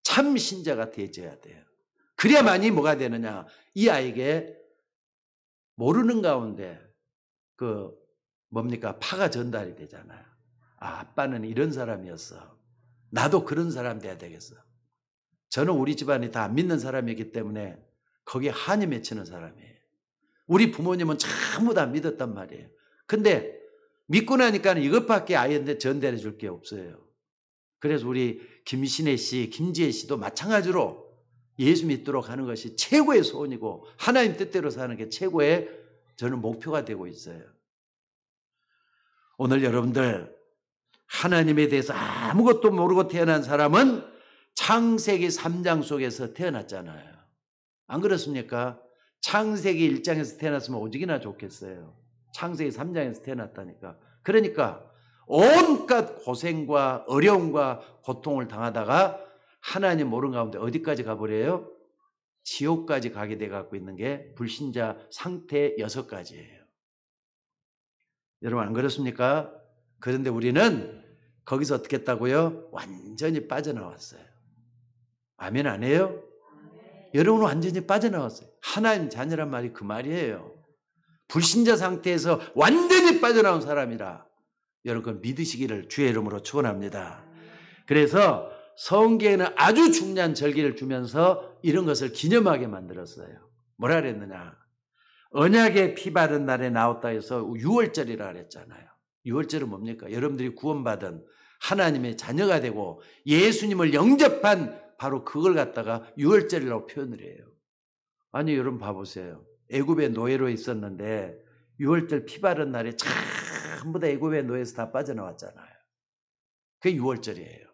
참 신자가 되어져야 돼요. 그래야만이 뭐가 되느냐? 이 아이에게 모르는 가운데 파가 전달이 되잖아요. 아, 아빠는 이런 사람이었어. 나도 그런 사람 돼야 되겠어. 저는 우리 집안이 다 안 믿는 사람이기 때문에 거기에 한이 맺히는 사람이에요. 우리 부모님은 전부 다 믿었단 말이에요. 근데 믿고 나니까 이것밖에 아이한테 전달해 줄 게 없어요. 그래서 우리 김신혜 씨, 김지혜 씨도 마찬가지로 예수 믿도록 하는 것이 최고의 소원이고 하나님 뜻대로 사는 게 최고의 저는 목표가 되고 있어요. 오늘 여러분들 하나님에 대해서 아무것도 모르고 태어난 사람은 창세기 3장 속에서 태어났잖아요. 안 그렇습니까? 창세기 1장에서 태어났으면 오직이나 좋겠어요. 창세기 3장에서 태어났다니까. 그러니까 온갖 고생과 어려움과 고통을 당하다가 하나님 모르는 가운데 어디까지 가버려요? 지옥까지 가게 돼 갖고 있는 게 불신자 상태 6가지예요. 여러분 안 그렇습니까? 그런데 우리는 거기서 어떻게 했다고요? 완전히 빠져나왔어요. 아멘 안 해요? 여러분은 완전히 빠져나왔어요. 하나님 자녀란 말이 그 말이에요. 불신자 상태에서 완전히 빠져나온 사람이라 여러분 그걸 믿으시기를 주의 이름으로 축원합니다. 그래서 성경에는 아주 중요한 절기를 주면서 이런 것을 기념하게 만들었어요. 뭐라 그랬느냐? 언약의 피 바른 날에 나왔다 해서 6월절이라 그랬잖아요. 6월절은 뭡니까? 여러분들이 구원받은 하나님의 자녀가 되고 예수님을 영접한 바로 그걸 갖다가 6월절이라고 표현을 해요. 아니 여러분 봐보세요. 애굽의 노예로 있었는데 6월절 피 바른 날에 전부 다 애굽의 노예에서 다 빠져나왔잖아요. 그게 6월절이에요.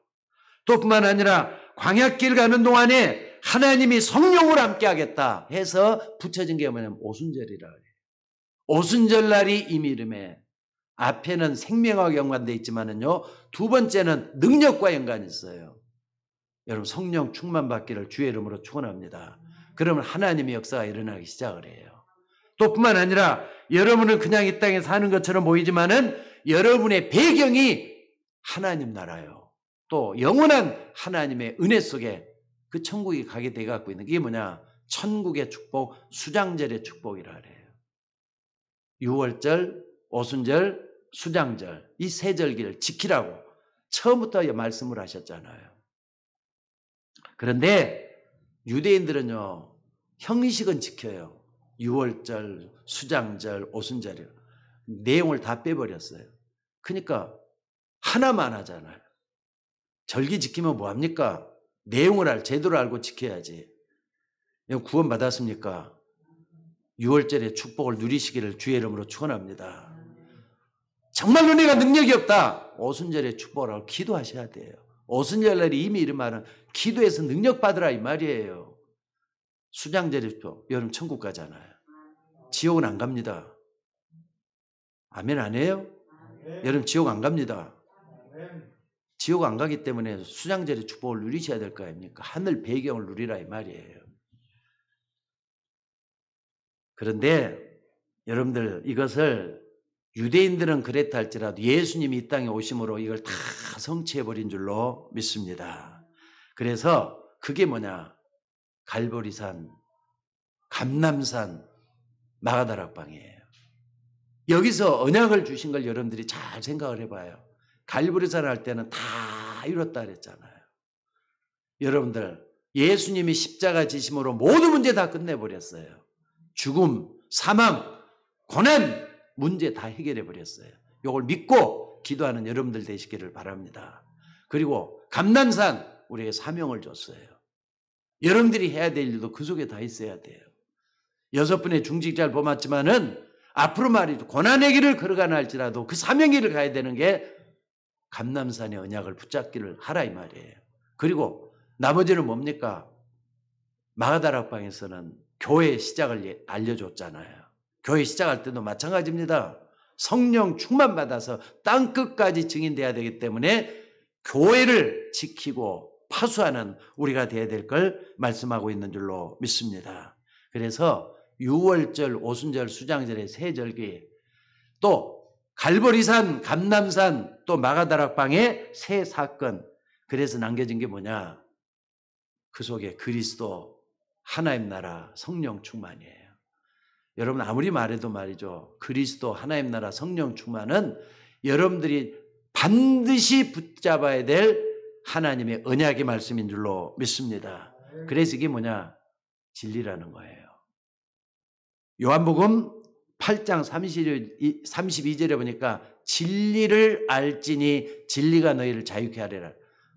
또 뿐만 아니라 광야길 가는 동안에 하나님이 성령으로 함께 하겠다 해서 붙여진 게 뭐냐면 오순절이라 그래요. 오순절 날이 이미 이름에 앞에는 생명하고 연관되어 있지만은요, 두 번째는 능력과 연관이 있어요. 여러분 성령 충만 받기를 주의 이름으로 축원합니다. 그러면 하나님의 역사가 일어나기 시작을 해요. 또 뿐만 아니라 여러분은 그냥 이 땅에 사는 것처럼 보이지만은 여러분의 배경이 하나님 나라요. 또 영원한 하나님의 은혜 속에 그 천국에 가게 돼 갖고 있는 게 뭐냐? 천국의 축복, 수장절의 축복이라 그래요. 6월절, 오순절, 수장절 이 세 절기를 지키라고 처음부터 말씀을 하셨잖아요. 그런데 유대인들은요, 형식은 지켜요. 6월절, 수장절, 오순절이요. 내용을 다 빼버렸어요. 그러니까 하나만 하잖아요. 절기 지키면 뭐합니까? 내용을 제대로 알고 지켜야지. 구원 받았습니까? 6월절의 축복을 누리시기를 주의 이름으로 축원합니다. 정말로 내가 능력이 없다. 오순절의 축복을 하고 기도하셔야 돼요. 오순절날이 이미 이런 말은 기도해서 능력 받으라 이 말이에요. 수장절의 축복, 여러분 천국 가잖아요. 지옥은 안 갑니다. 아멘 안 해요? 여러분 지옥 안 갑니다. 지옥 안 가기 때문에 수장절의 축복을 누리셔야 될 거 아닙니까? 하늘 배경을 누리라 이 말이에요. 그런데 여러분들 이것을 유대인들은 그랬다 할지라도 예수님이 이 땅에 오심으로 이걸 다 성취해버린 줄로 믿습니다. 그래서 그게 뭐냐? 갈보리산, 감람산, 마가다락방이에요. 여기서 언약을 주신 걸 여러분들이 잘 생각을 해봐요. 갈보리산 할 때는 다 이뤘다 그랬잖아요. 여러분들 예수님이 십자가 지심으로 모든 문제 다 끝내버렸어요. 죽음, 사망, 고난 문제 다 해결해 버렸어요. 이걸 믿고 기도하는 여러분들 되시기를 바랍니다. 그리고 감난산 우리에게 사명을 줬어요. 여러분들이 해야 될 일도 그 속에 다 있어야 돼요. 6분의 중직자를 뽑았지만은 앞으로 말이죠. 고난의 길을 걸어가나 할지라도 그 사명의 길을 가야 되는 게 감남산의 언약을 붙잡기를 하라 이 말이에요. 그리고 나머지는 뭡니까? 마가다락방에서는 교회 시작을 알려줬잖아요. 교회 시작할 때도 마찬가지입니다. 성령 충만 받아서 땅끝까지 증인돼야 되기 때문에 교회를 지키고 파수하는 우리가 돼야 될 걸 말씀하고 있는 줄로 믿습니다. 그래서 유월절, 오순절, 수장절의 세 절기, 또 갈보리산, 감남산, 또 마가다락방의 세 사건, 그래서 남겨진 게 뭐냐? 그 속에 그리스도, 하나님 나라, 성령 충만이에요. 여러분 아무리 말해도 말이죠. 그리스도, 하나님 나라, 성령 충만은 여러분들이 반드시 붙잡아야 될 하나님의 언약의 말씀인 줄로 믿습니다. 그래서 이게 뭐냐? 진리라는 거예요. 요한복음 8장 32절에 보니까 진리를 알지니 진리가 너희를 자유케 하리라.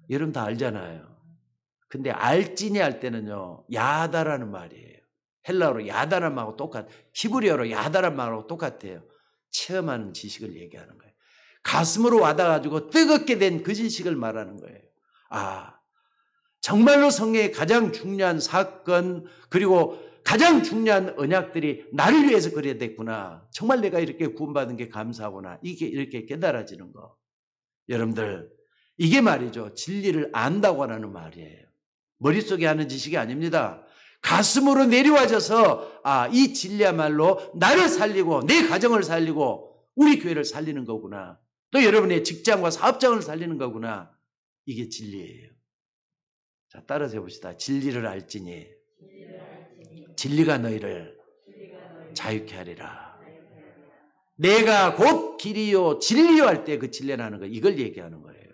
여러분 다 알잖아요. 근데 알지니 할 때는요. 야다라는 말이에요. 헬라어로 야다란 말하고 똑같아요. 히브리어로 야다란 말하고 똑같아요. 체험하는 지식을 얘기하는 거예요. 가슴으로 와닿아가지고 뜨겁게 된 그 지식을 말하는 거예요. 아, 정말로 성경의 가장 중요한 사건 그리고 가장 중요한 언약들이 나를 위해서 그래야 됐구나. 정말 내가 이렇게 구원받은 게 감사하구나. 이게 이렇게 깨달아지는 거. 여러분들 이게 말이죠. 진리를 안다고 하는 말이에요. 머릿속에 하는 지식이 아닙니다. 가슴으로 내려와져서 이 진리야말로 나를 살리고 내 가정을 살리고 우리 교회를 살리는 거구나. 또 여러분의 직장과 사업장을 살리는 거구나. 이게 진리예요. 자, 따라서 해봅시다. 진리를 알지니 진리가 너희를 자유케 하리라. 내가 곧 길이요 진리요 할 때 그 진리라는 거 이걸 얘기하는 거예요.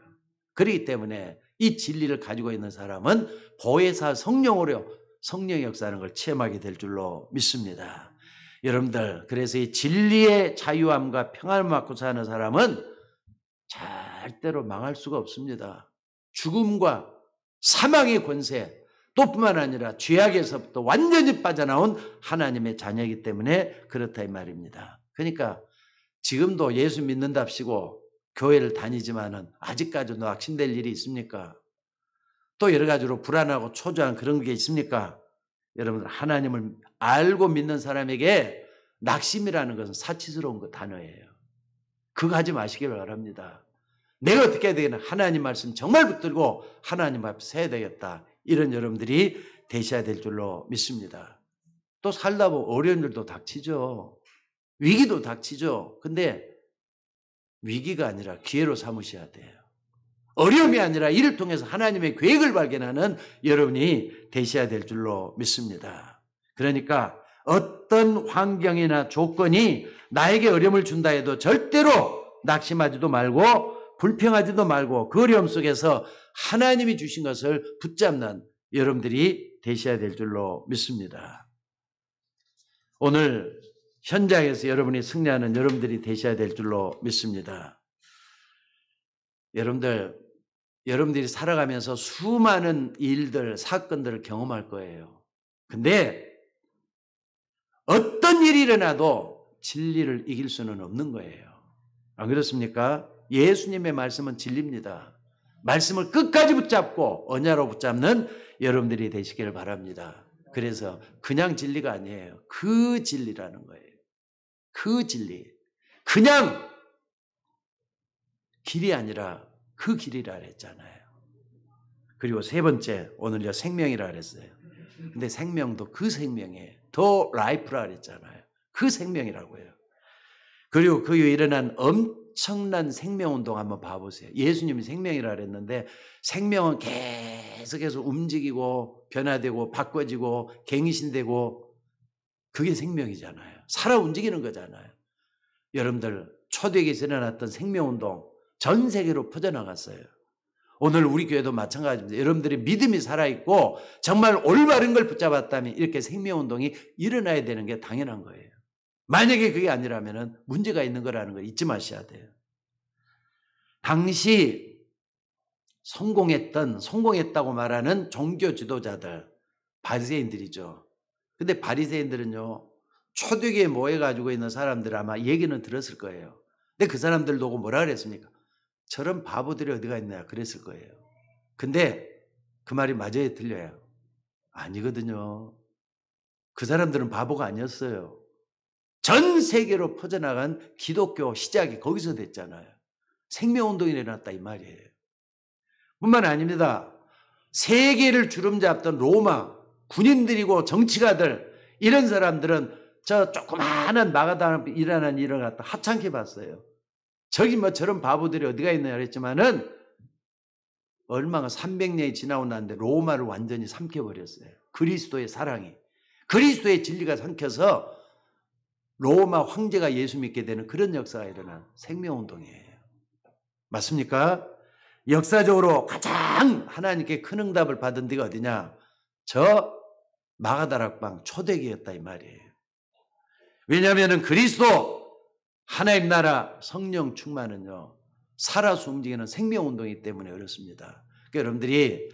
그렇기 때문에 이 진리를 가지고 있는 사람은 보혜사 성령으로 성령의 역사하는 걸 체험하게 될 줄로 믿습니다. 여러분들 그래서 이 진리의 자유함과 평안을 받고 사는 사람은 절대로 망할 수가 없습니다. 죽음과 사망의 권세 또 뿐만 아니라 죄악에서부터 완전히 빠져나온 하나님의 자녀이기 때문에 그렇다 이 말입니다. 그러니까 지금도 예수 믿는답시고 교회를 다니지만은 아직까지도 낙심될 일이 있습니까? 또 여러 가지로 불안하고 초조한 그런 게 있습니까? 여러분 하나님을 알고 믿는 사람에게 낙심이라는 것은 사치스러운 그 단어예요. 그거 하지 마시기를 바랍니다. 내가 어떻게 해야 되겠나? 하나님 말씀 정말 붙들고 하나님 앞에 서야 되겠다. 이런 여러분들이 되셔야 될 줄로 믿습니다. 또 살다 보면 어려운 일도 닥치죠. 위기도 닥치죠. 근데 위기가 아니라 기회로 삼으셔야 돼요. 어려움이 아니라 이를 통해서 하나님의 계획을 발견하는 여러분이 되셔야 될 줄로 믿습니다. 그러니까 어떤 환경이나 조건이 나에게 어려움을 준다 해도 절대로 낙심하지도 말고 불평하지도 말고 그 어려움 속에서 하나님이 주신 것을 붙잡는 여러분들이 되셔야 될 줄로 믿습니다. 오늘 현장에서 여러분이 승리하는 여러분들이 되셔야 될 줄로 믿습니다. 여러분들이 살아가면서 수많은 일들, 사건들을 경험할 거예요. 근데 어떤 일이 일어나도 진리를 이길 수는 없는 거예요. 안 그렇습니까? 예수님의 말씀은 진리입니다. 말씀을 끝까지 붙잡고 언야로 붙잡는 여러분들이 되시기를 바랍니다. 그래서 그냥 진리가 아니에요. 그 진리라는 거예요. 그 진리. 그냥 길이 아니라 그 길이라 그랬잖아요. 그리고 세 번째, 오늘 생명이라 그랬어요. 근데 생명도 그 생명이에요. 더 라이프라 그랬잖아요. 그 생명이라고 해요. 그리고 그 이후에 일어난 엄청난 생명운동 한번 봐보세요. 예수님이 생명이라 그랬는데 생명은 계속해서 움직이고 변화되고 바꿔지고 갱신되고 그게 생명이잖아요. 살아 움직이는 거잖아요. 여러분들 초대기에서 일어났던 생명운동 전 세계로 퍼져나갔어요. 오늘 우리 교회도 마찬가지입니다. 여러분들의 믿음이 살아있고 정말 올바른 걸 붙잡았다면 이렇게 생명운동이 일어나야 되는 게 당연한 거예요. 만약에 그게 아니라면 문제가 있는 거라는 걸 잊지 마셔야 돼요. 당시 성공했다고 말하는 종교 지도자들, 바리새인들이죠. 근데 바리새인들은요, 초대교회에 모여가지고 있는 사람들 아마 얘기는 들었을 거예요. 근데 그 사람들 보고 뭐라 그랬습니까? 저런 바보들이 어디가 있냐 그랬을 거예요. 근데 그 말이 맞아요, 틀려요? 아니거든요. 그 사람들은 바보가 아니었어요. 전 세계로 퍼져나간 기독교 시작이 거기서 됐잖아요. 생명운동이 일어났다 이 말이에요. 뿐만 아닙니다. 세계를 주름잡던 로마 군인들이고 정치가들 이런 사람들은 저 조그마한 마가다나 일어나는 일을 갖다 하찮게 봤어요. 저기 뭐 저런 바보들이 어디가 있느냐 그랬지만은 얼마가 300년이 지나고 났는데 로마를 완전히 삼켜버렸어요. 그리스도의 사랑이. 그리스도의 진리가 삼켜서 로마 황제가 예수 믿게 되는 그런 역사가 일어난 생명운동이에요. 맞습니까? 역사적으로 가장 하나님께 큰 응답을 받은 데가 어디냐? 저 마가다락방 초대교회였다 이 말이에요. 왜냐하면 그리스도 하나님 나라 성령 충만은요 살아서 움직이는 생명운동이기 때문에 어렵습니다. 그러니까 여러분들이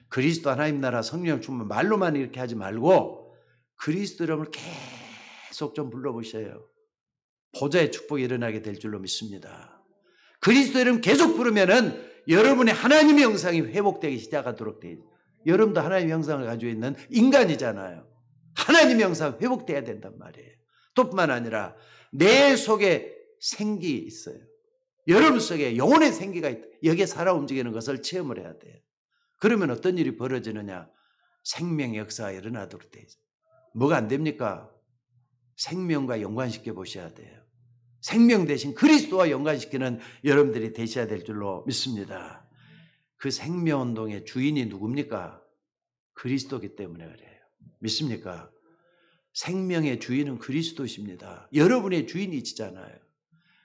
그리스도 하나님 나라 성령 충만 말로만 이렇게 하지 말고 그리스도 이름을 계속 좀 불러보셔요. 보좌의 축복이 일어나게 될 줄로 믿습니다. 그리스도 이름 계속 부르면은 여러분의 하나님의 형상이 회복되기 시작하도록 되어 있어요. 여러분도 하나님의 형상을 가지고 있는 인간이잖아요. 하나님의 형상 회복돼야 된단 말이에요. 또 뿐만 아니라 내 속에 생기 있어요. 여러분 속에 영혼의 생기가 있다. 여기에 살아 움직이는 것을 체험을 해야 돼요. 그러면 어떤 일이 벌어지느냐? 생명의 역사가 일어나도록 되어 있어요. 뭐가 안 됩니까? 생명과 연관시켜 보셔야 돼요. 생명 대신 그리스도와 연관시키는 여러분들이 되셔야 될 줄로 믿습니다. 그 생명운동의 주인이 누굽니까? 그리스도이기 때문에 그래요. 믿습니까? 생명의 주인은 그리스도십니다. 여러분의 주인이시잖아요.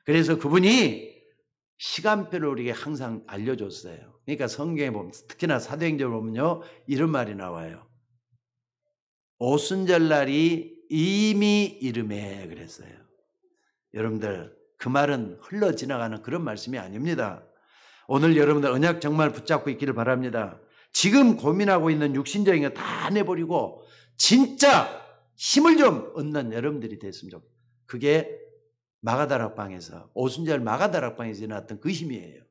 그래서 그분이 시간표를 우리에게 항상 알려줬어요. 그러니까 성경에 보면 특히나 사도행전을 보면요 이런 말이 나와요. 오순절날이 이미 이름에 그랬어요. 여러분들 그 말은 흘러 지나가는 그런 말씀이 아닙니다. 오늘 여러분들 언약 정말 붙잡고 있기를 바랍니다. 지금 고민하고 있는 육신적인 거 다 내버리고 진짜 힘을 좀 얻는 여러분들이 됐으면 좋겠어요. 그게 마가다락방에서 오순절 마가다락방에서 일어났던 그 힘이에요.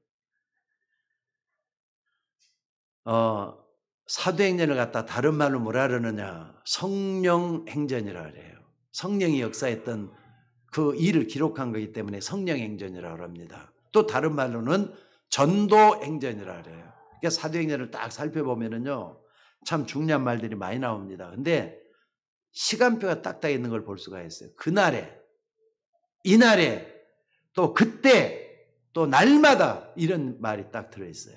사도행전을 갖다 다른 말로 뭐라 그러느냐 성령행전이라 그래요. 성령이 역사했던 그 일을 기록한 거기 때문에 성령행전이라고 합니다. 또 다른 말로는 전도행전이라 그래요. 그러니까 사도행전을 딱 살펴보면은요 참 중요한 말들이 많이 나옵니다. 근데 시간표가 딱딱 있는 걸 볼 수가 있어요. 그날에 이날에 또 그때 또 날마다 이런 말이 딱 들어있어요.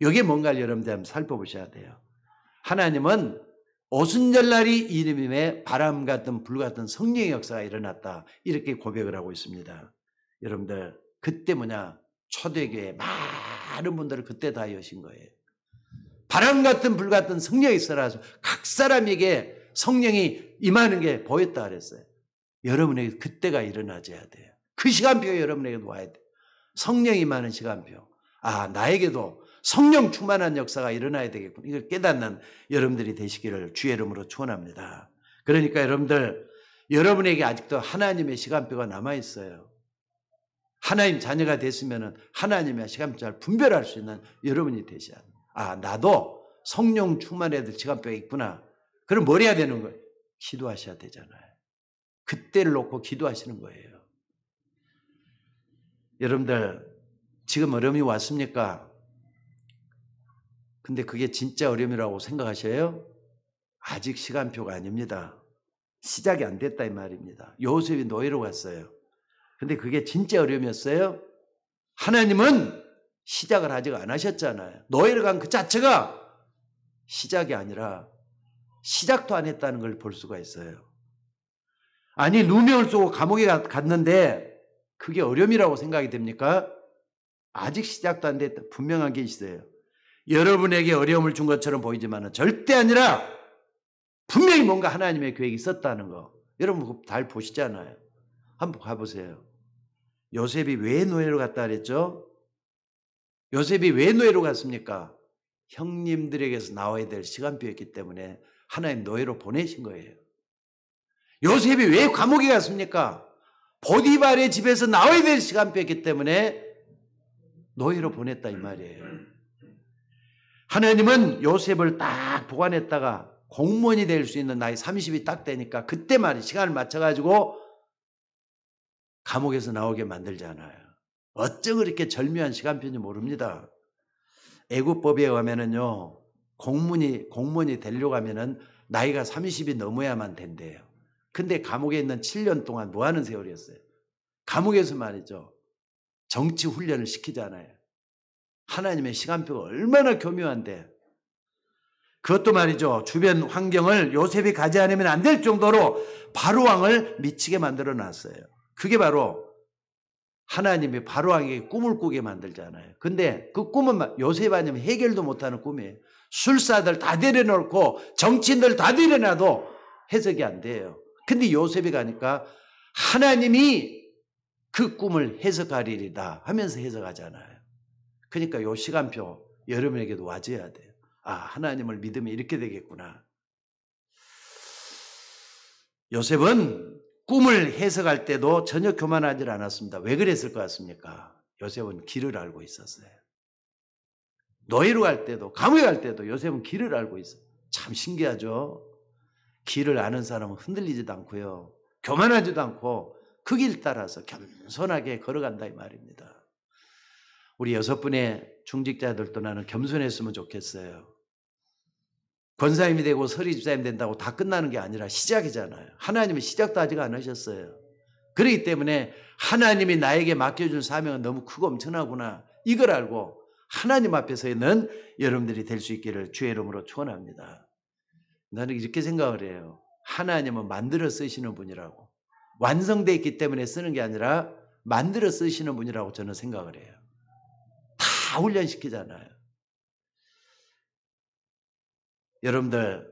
이게 뭔가를 여러분들 한번 살펴보셔야 돼요. 하나님은 오순절날이 이름임에 바람 같은 불 같은 성령의 역사가 일어났다. 이렇게 고백을 하고 있습니다. 여러분들 그때 뭐냐 초대교회 많은 분들을 그때 다 여신 거예요. 바람 같은 불 같은 성령이 있어라서 각 사람에게 성령이 임하는 게 보였다 그랬어요. 여러분에게 그때가 일어나줘야 돼요. 그 시간표가 여러분에게도 와야 돼요. 성령이 임하는 시간표. 아 나에게도 성령 충만한 역사가 일어나야 되겠군. 이걸 깨닫는 여러분들이 되시기를 주의 이름으로 축원합니다. 그러니까 여러분들 여러분에게 아직도 하나님의 시간표가 남아있어요. 하나님 자녀가 됐으면 하나님의 시간표 잘 분별할 수 있는 여러분이 되셔야 돼요. 아 나도 성령 충만해야 될 시간표가 있구나. 그럼 뭘 해야 되는 거예요? 기도하셔야 되잖아요. 그때를 놓고 기도하시는 거예요. 여러분들 지금 어려움이 왔습니까? 근데 그게 진짜 어려움이라고 생각하셔요? 아직 시간표가 아닙니다. 시작이 안 됐다 이 말입니다. 요셉이 노예로 갔어요. 근데 그게 진짜 어려움이었어요? 하나님은 시작을 아직 안 하셨잖아요. 노예로 간 그 자체가 시작이 아니라 시작도 안 했다는 걸 볼 수가 있어요. 아니 누명을 쏘고 감옥에 갔는데 그게 어려움이라고 생각이 됩니까? 아직 시작도 안 됐다. 분명한 게 있어요. 여러분에게 어려움을 준 것처럼 보이지만 절대 아니라 분명히 뭔가 하나님의 계획이 있었다는 거. 여러분 그거 잘 보시잖아요. 한번 가보세요. 요셉이 왜 노예로 갔다 그랬죠? 요셉이 왜 노예로 갔습니까? 형님들에게서 나와야 될 시간표였기 때문에 하나님 노예로 보내신 거예요. 요셉이 왜 감옥에 갔습니까? 보디발의 집에서 나와야 될 시간표였기 때문에 노예로 보냈다 이 말이에요. 하나님은 요셉을 딱 보관했다가 공무원이 될 수 있는 나이 30이 딱 되니까 그때 말이 시간을 맞춰가지고 감옥에서 나오게 만들잖아요. 어쩜 그렇게 절묘한 시간표인지 모릅니다. 애국법에 의하면은요, 공무원이 되려고 하면은 나이가 30이 넘어야만 된대요. 근데 감옥에 있는 7년 동안 뭐 하는 세월이었어요? 감옥에서 말이죠. 정치 훈련을 시키잖아요. 하나님의 시간표가 얼마나 교묘한데. 그것도 말이죠. 주변 환경을 요셉이 가지 않으면 안 될 정도로 바로왕을 미치게 만들어 놨어요. 그게 바로 하나님이 바로왕에게 꿈을 꾸게 만들잖아요. 근데 그 꿈은 요셉 아니면 해결도 못하는 꿈이에요. 술사들 다 데려놓고 정치인들 다 데려놔도 해석이 안 돼요. 근데 요셉이 가니까 하나님이 그 꿈을 해석하리이다 하면서 해석하잖아요. 그러니까 요 시간표 여러분에게도 와줘야 돼요. 아, 하나님을 믿으면 이렇게 되겠구나. 요셉은 꿈을 해석할 때도 전혀 교만하지 않았습니다. 왜 그랬을 것 같습니까? 요셉은 길을 알고 있었어요. 노예로 갈 때도, 감옥에 갈 때도 요셉은 길을 알고 있어요. 참 신기하죠? 길을 아는 사람은 흔들리지도 않고요. 교만하지도 않고 그 길 따라서 겸손하게 걸어간다 이 말입니다. 우리 6분의 중직자들도 나는 겸손했으면 좋겠어요. 권사님이 되고 서리집사님 된다고 다 끝나는 게 아니라 시작이잖아요. 하나님은 시작도 아직 안 하셨어요. 그렇기 때문에 하나님이 나에게 맡겨준 사명은 너무 크고 엄청나구나. 이걸 알고 하나님 앞에서 있는 여러분들이 될 수 있기를 주의 이름으로 축원합니다. 나는 이렇게 생각을 해요. 하나님은 만들어 쓰시는 분이라고. 완성되어 있기 때문에 쓰는 게 아니라 만들어 쓰시는 분이라고 저는 생각을 해요. 다 훈련시키잖아요. 여러분들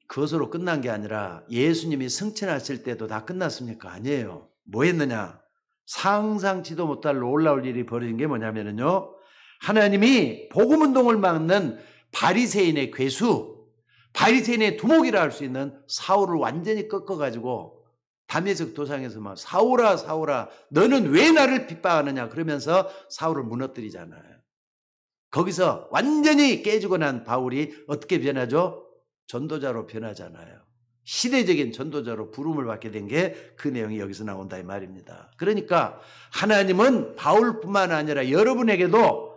그것으로 끝난 게 아니라 예수님이 승천하실 때도 다 끝났습니까? 아니에요. 뭐 했느냐? 상상치도 못할 놀라울 일이 벌어진 게 뭐냐면요. 하나님이 복음운동을 막는 바리새인의 괴수, 바리새인의 두목이라 할 수 있는 사울을 완전히 꺾어가지고 다메섹 도상에서 막 사울아 사울아 너는 왜 나를 핍박하느냐 그러면서 사울을 무너뜨리잖아요. 거기서 완전히 깨지고 난 바울이 어떻게 변하죠? 전도자로 변하잖아요. 시대적인 전도자로 부름을 받게 된 게 그 내용이 여기서 나온다 이 말입니다. 그러니까 하나님은 바울뿐만 아니라 여러분에게도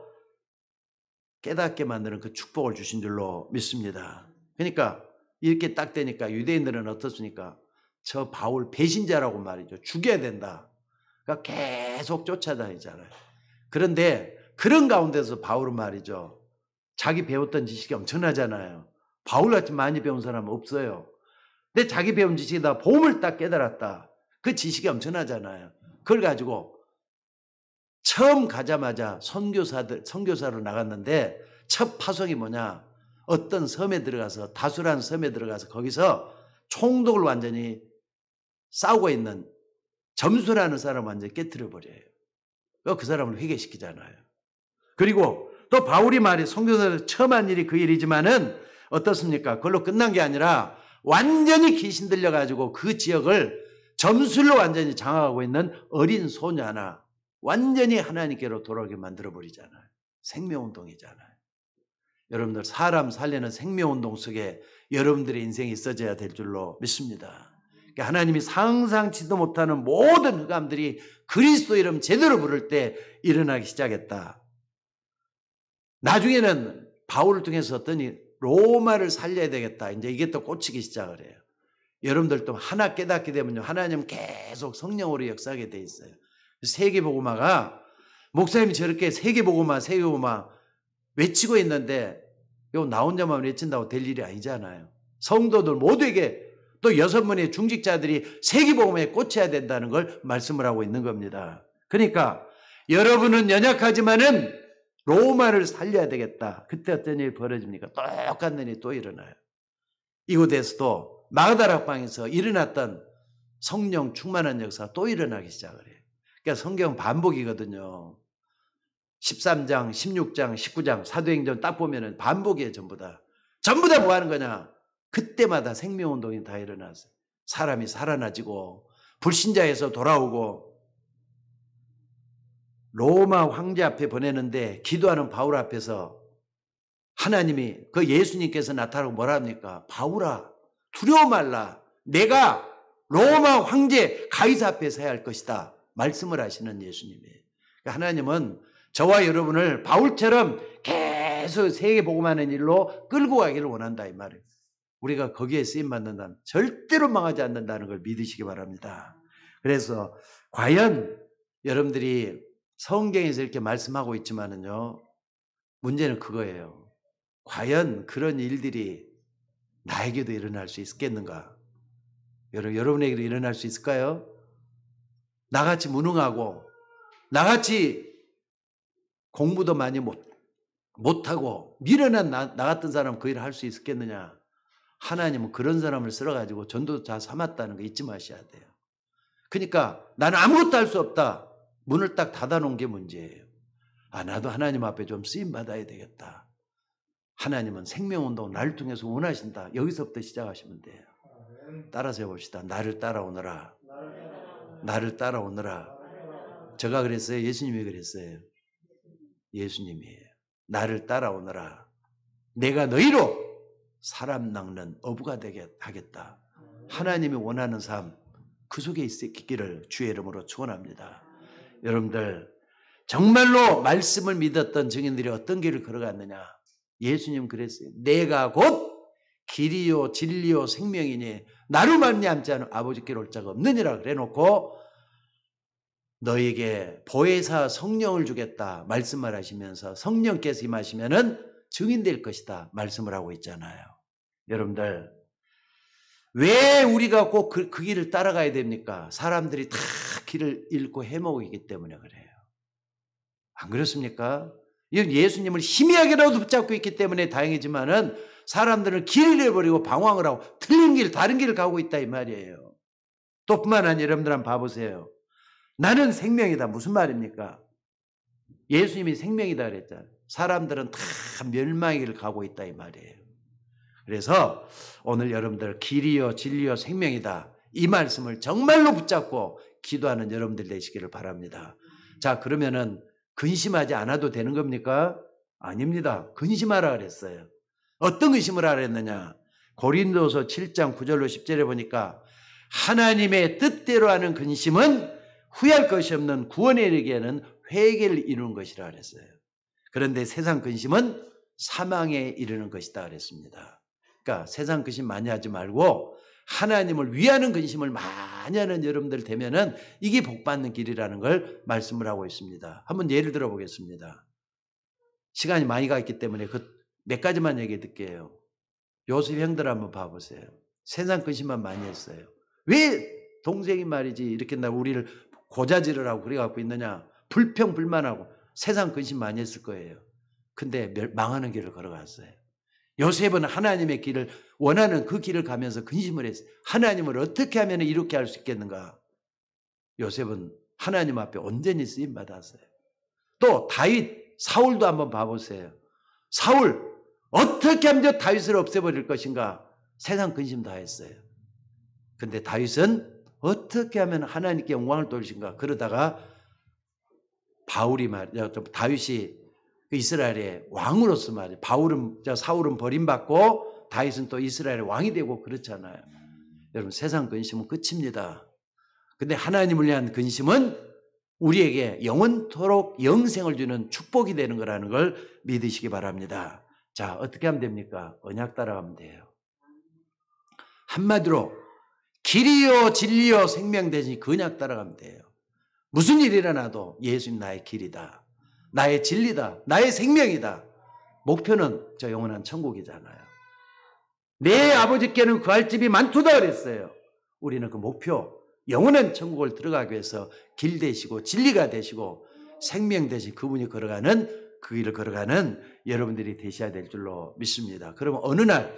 깨닫게 만드는 그 축복을 주신 줄로 믿습니다. 그러니까 이렇게 딱 되니까 유대인들은 어떻습니까? 저 바울 배신자라고 말이죠. 죽여야 된다. 그러니까 계속 쫓아다니잖아요. 그런데 그런 가운데서 바울은 말이죠. 자기 배웠던 지식이 엄청나잖아요. 바울같이 많이 배운 사람은 없어요. 근데 자기 배운 지식에다 복음을 딱 깨달았다. 그 지식이 엄청나잖아요. 그걸 가지고 처음 가자마자 선교사로 나갔는데 첫 파송이 뭐냐. 어떤 섬에 들어가서 다수라는 섬에 들어가서 거기서 총독을 완전히 싸우고 있는 점수라는 사람을 완전히 깨트려 버려요. 그 사람을 회개시키잖아요. 그리고 또 바울이 말이 선교사를 처음 한 일이 그 일이지만은 어떻습니까? 그걸로 끝난 게 아니라 완전히 귀신 들려가지고 그 지역을 점술로 완전히 장악하고 있는 어린 소녀 하나 완전히 하나님께로 돌아오게 만들어버리잖아요. 생명운동이잖아요. 여러분들 사람 살리는 생명운동 속에 여러분들의 인생이 있어져야 될 줄로 믿습니다. 그러니까 하나님이 상상치도 못하는 모든 흑암들이 그리스도 이름 제대로 부를 때 일어나기 시작했다. 나중에는 바울을 통해서 어떠니 로마를 살려야 되겠다. 이제 이게 또 꽂히기 시작을 해요. 여러분들도 하나 깨닫게 되면요. 하나님은 계속 성령으로 역사하게 돼 있어요. 세계복음화가 목사님이 저렇게 세계복음화 외치고 있는데 이거 나 혼자만 외친다고 될 일이 아니잖아요. 성도들 모두에게 또 6분의 중직자들이 세계복음에 꽂혀야 된다는 걸 말씀을 하고 있는 겁니다. 그러니까 여러분은 연약하지만은 로마를 살려야 되겠다. 그때 어떤 일이 벌어집니까? 똑같은 일이 또 일어나요. 이곳에서도 마가다락방에서 일어났던 성령 충만한 역사가 또 일어나기 시작을 해요. 그러니까 성경 반복이거든요. 13장, 16장, 19장 사도행전 딱 보면은 반복이에요. 전부 다. 전부 다 뭐 하는 거냐? 그때마다 생명운동이 다 일어났어요. 사람이 살아나지고 불신자에서 돌아오고 로마 황제 앞에 보내는데 기도하는 바울 앞에서 하나님이 그 예수님께서 나타나고 뭐라 합니까? 바울아 두려워 말라. 내가 로마 황제 가이사 앞에 서야 할 것이다. 말씀을 하시는 예수님이에요. 그러니까 하나님은 저와 여러분을 바울처럼 계속 세계 복음하는 일로 끌고 가기를 원한다 이 말이에요. 우리가 거기에 쓰임 받는다면 절대로 망하지 않는다는 걸 믿으시기 바랍니다. 그래서 과연 여러분들이 성경에서 이렇게 말씀하고 있지만은요, 문제는 그거예요. 과연 그런 일들이 나에게도 일어날 수 있겠는가? 여러분에게도 일어날 수 있을까요? 나같이 무능하고 나같이 공부도 많이 못하고 미련한 나 같은 사람 그 일을 할 수 있겠느냐? 하나님은 그런 사람을 쓸어가지고 전도자 삼았다는 거 잊지 마셔야 돼요. 그러니까 나는 아무것도 할 수 없다. 문을 딱 닫아놓은 게 문제예요. 나도 하나님 앞에 좀 쓰임받아야 되겠다. 하나님은 생명운동 나를 통해서 원하신다. 여기서부터 시작하시면 돼요. 따라서 해봅시다. 나를 따라오너라. 나를 따라오너라. 제가 그랬어요? 예수님이 그랬어요? 예수님이에요. 나를 따라오너라. 내가 너희로 사람 낚는 어부가 되게 하겠다. 하나님이 원하는 삶, 그 속에 있기를 주의 이름으로 축원합니다. 여러분들 정말로 말씀을 믿었던 증인들이 어떤 길을 걸어갔느냐? 예수님 그랬어요. 내가 곧 길이요 진리요 생명이니 나로 말미암지 않은 아버지께로 올 자가 없느니라 그래놓고 너에게 보혜사 성령을 주겠다 말씀을 하시면서 성령께서 임하시면은 증인될 것이다 말씀을 하고 있잖아요. 여러분들 왜 우리가 꼭 그 길을 따라가야 됩니까? 사람들이 다 길을 잃고 헤매고 때문에 그래요. 안 그렇습니까? 예수님을 희미하게라도 붙잡고 있기 때문에 다행이지만은 사람들은 길을 잃어버리고 방황을 하고 틀린 길, 다른 길을 가고 있다 이 말이에요. 또 뿐만 아니라 여러분들 한번 봐보세요. 나는 생명이다. 무슨 말입니까? 예수님이 생명이다 그랬잖아요. 사람들은 다 멸망의 길을 가고 있다 이 말이에요. 그래서 오늘 여러분들 길이요 진리요 생명이다. 이 말씀을 정말로 붙잡고 기도하는 여러분들 되시기를 바랍니다. 자, 그러면은 근심하지 않아도 되는 겁니까? 아닙니다. 근심하라 그랬어요. 어떤 근심을 하라 했느냐? 고린도서 7장 9절로 10절에 보니까 하나님의 뜻대로 하는 근심은 후회할 것이 없는 구원에 이르기에는 회개를 이루는 것이라 그랬어요. 그런데 세상 근심은 사망에 이르는 것이다 그랬습니다. 그러니까 세상 근심 많이 하지 말고 하나님을 위하는 근심을 많이 하는 여러분들 되면은 이게 복받는 길이라는 걸 말씀을 하고 있습니다. 한번 예를 들어 보겠습니다. 시간이 많이 가 있기 때문에 그 몇 가지만 얘기 듣게요. 요셉 형들 한번 봐보세요. 세상 근심만 많이 했어요. 왜 동생이 말이지 이렇게 우리를 고자질을 하고 그래갖고 있느냐? 불평불만하고 세상 근심 많이 했을 거예요. 근데 망하는 길을 걸어갔어요. 요셉은 하나님의 길을 원하는 그 길을 가면서 근심을 했어요. 하나님을 어떻게 하면 이렇게 할 수 있겠는가? 요셉은 하나님 앞에 온전히 쓰임받았어요. 또 다윗, 사울도 한번 봐보세요. 사울 어떻게 하면 다윗을 없애버릴 것인가? 세상 근심 다 했어요. 근데 다윗은 어떻게 하면 하나님께 영광을 돌리신가? 그러다가 다윗이 이스라엘의 왕으로서 말이에요. 사울은 버림받고 다윗은 또 이스라엘의 왕이 되고 그렇잖아요. 여러분 세상 근심은 끝입니다. 근데 하나님을 위한 근심은 우리에게 영원토록 영생을 주는 축복이 되는 거라는 걸 믿으시기 바랍니다. 자, 어떻게 하면 됩니까? 언약 따라가면 돼요. 한마디로 길이요 진리요 생명 되시니 그 언약 따라가면 돼요. 무슨 일이 일어나도 예수님 나의 길이다. 나의 진리다. 나의 생명이다. 목표는 저 영원한 천국이잖아요. 내 아버지께는 구할 집이 많도다 그랬어요. 우리는 그 목표 영원한 천국을 들어가기 위해서 길 되시고 진리가 되시고 생명 되신 그분이 걸어가는 그 길을 걸어가는 여러분들이 되셔야 될 줄로 믿습니다. 그러면 어느 날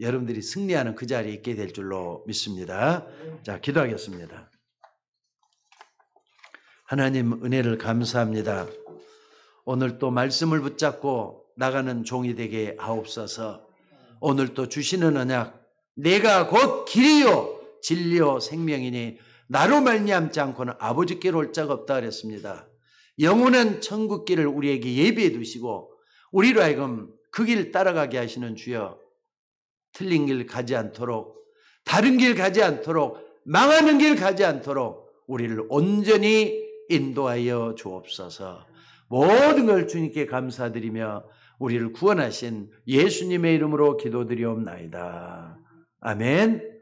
여러분들이 승리하는 그 자리에 있게 될 줄로 믿습니다. 자, 기도하겠습니다. 하나님 은혜를 감사합니다. 오늘 또 말씀을 붙잡고 나가는 종이 되게 하옵소서. 오늘 또 주시는 언약, 내가 곧 길이요 진리요 생명이니 나로 말미암지 않고는 아버지께로 올 자가 없다 그랬습니다. 영원한 천국 길을 우리에게 예비해 두시고 우리로 하여금 그 길 따라가게 하시는 주여, 틀린 길 가지 않도록, 다른 길 가지 않도록, 망하는 길 가지 않도록 우리를 온전히 인도하여 주옵소서. 모든 걸 주님께 감사드리며 우리를 구원하신 예수님의 이름으로 기도드리옵나이다. 아멘.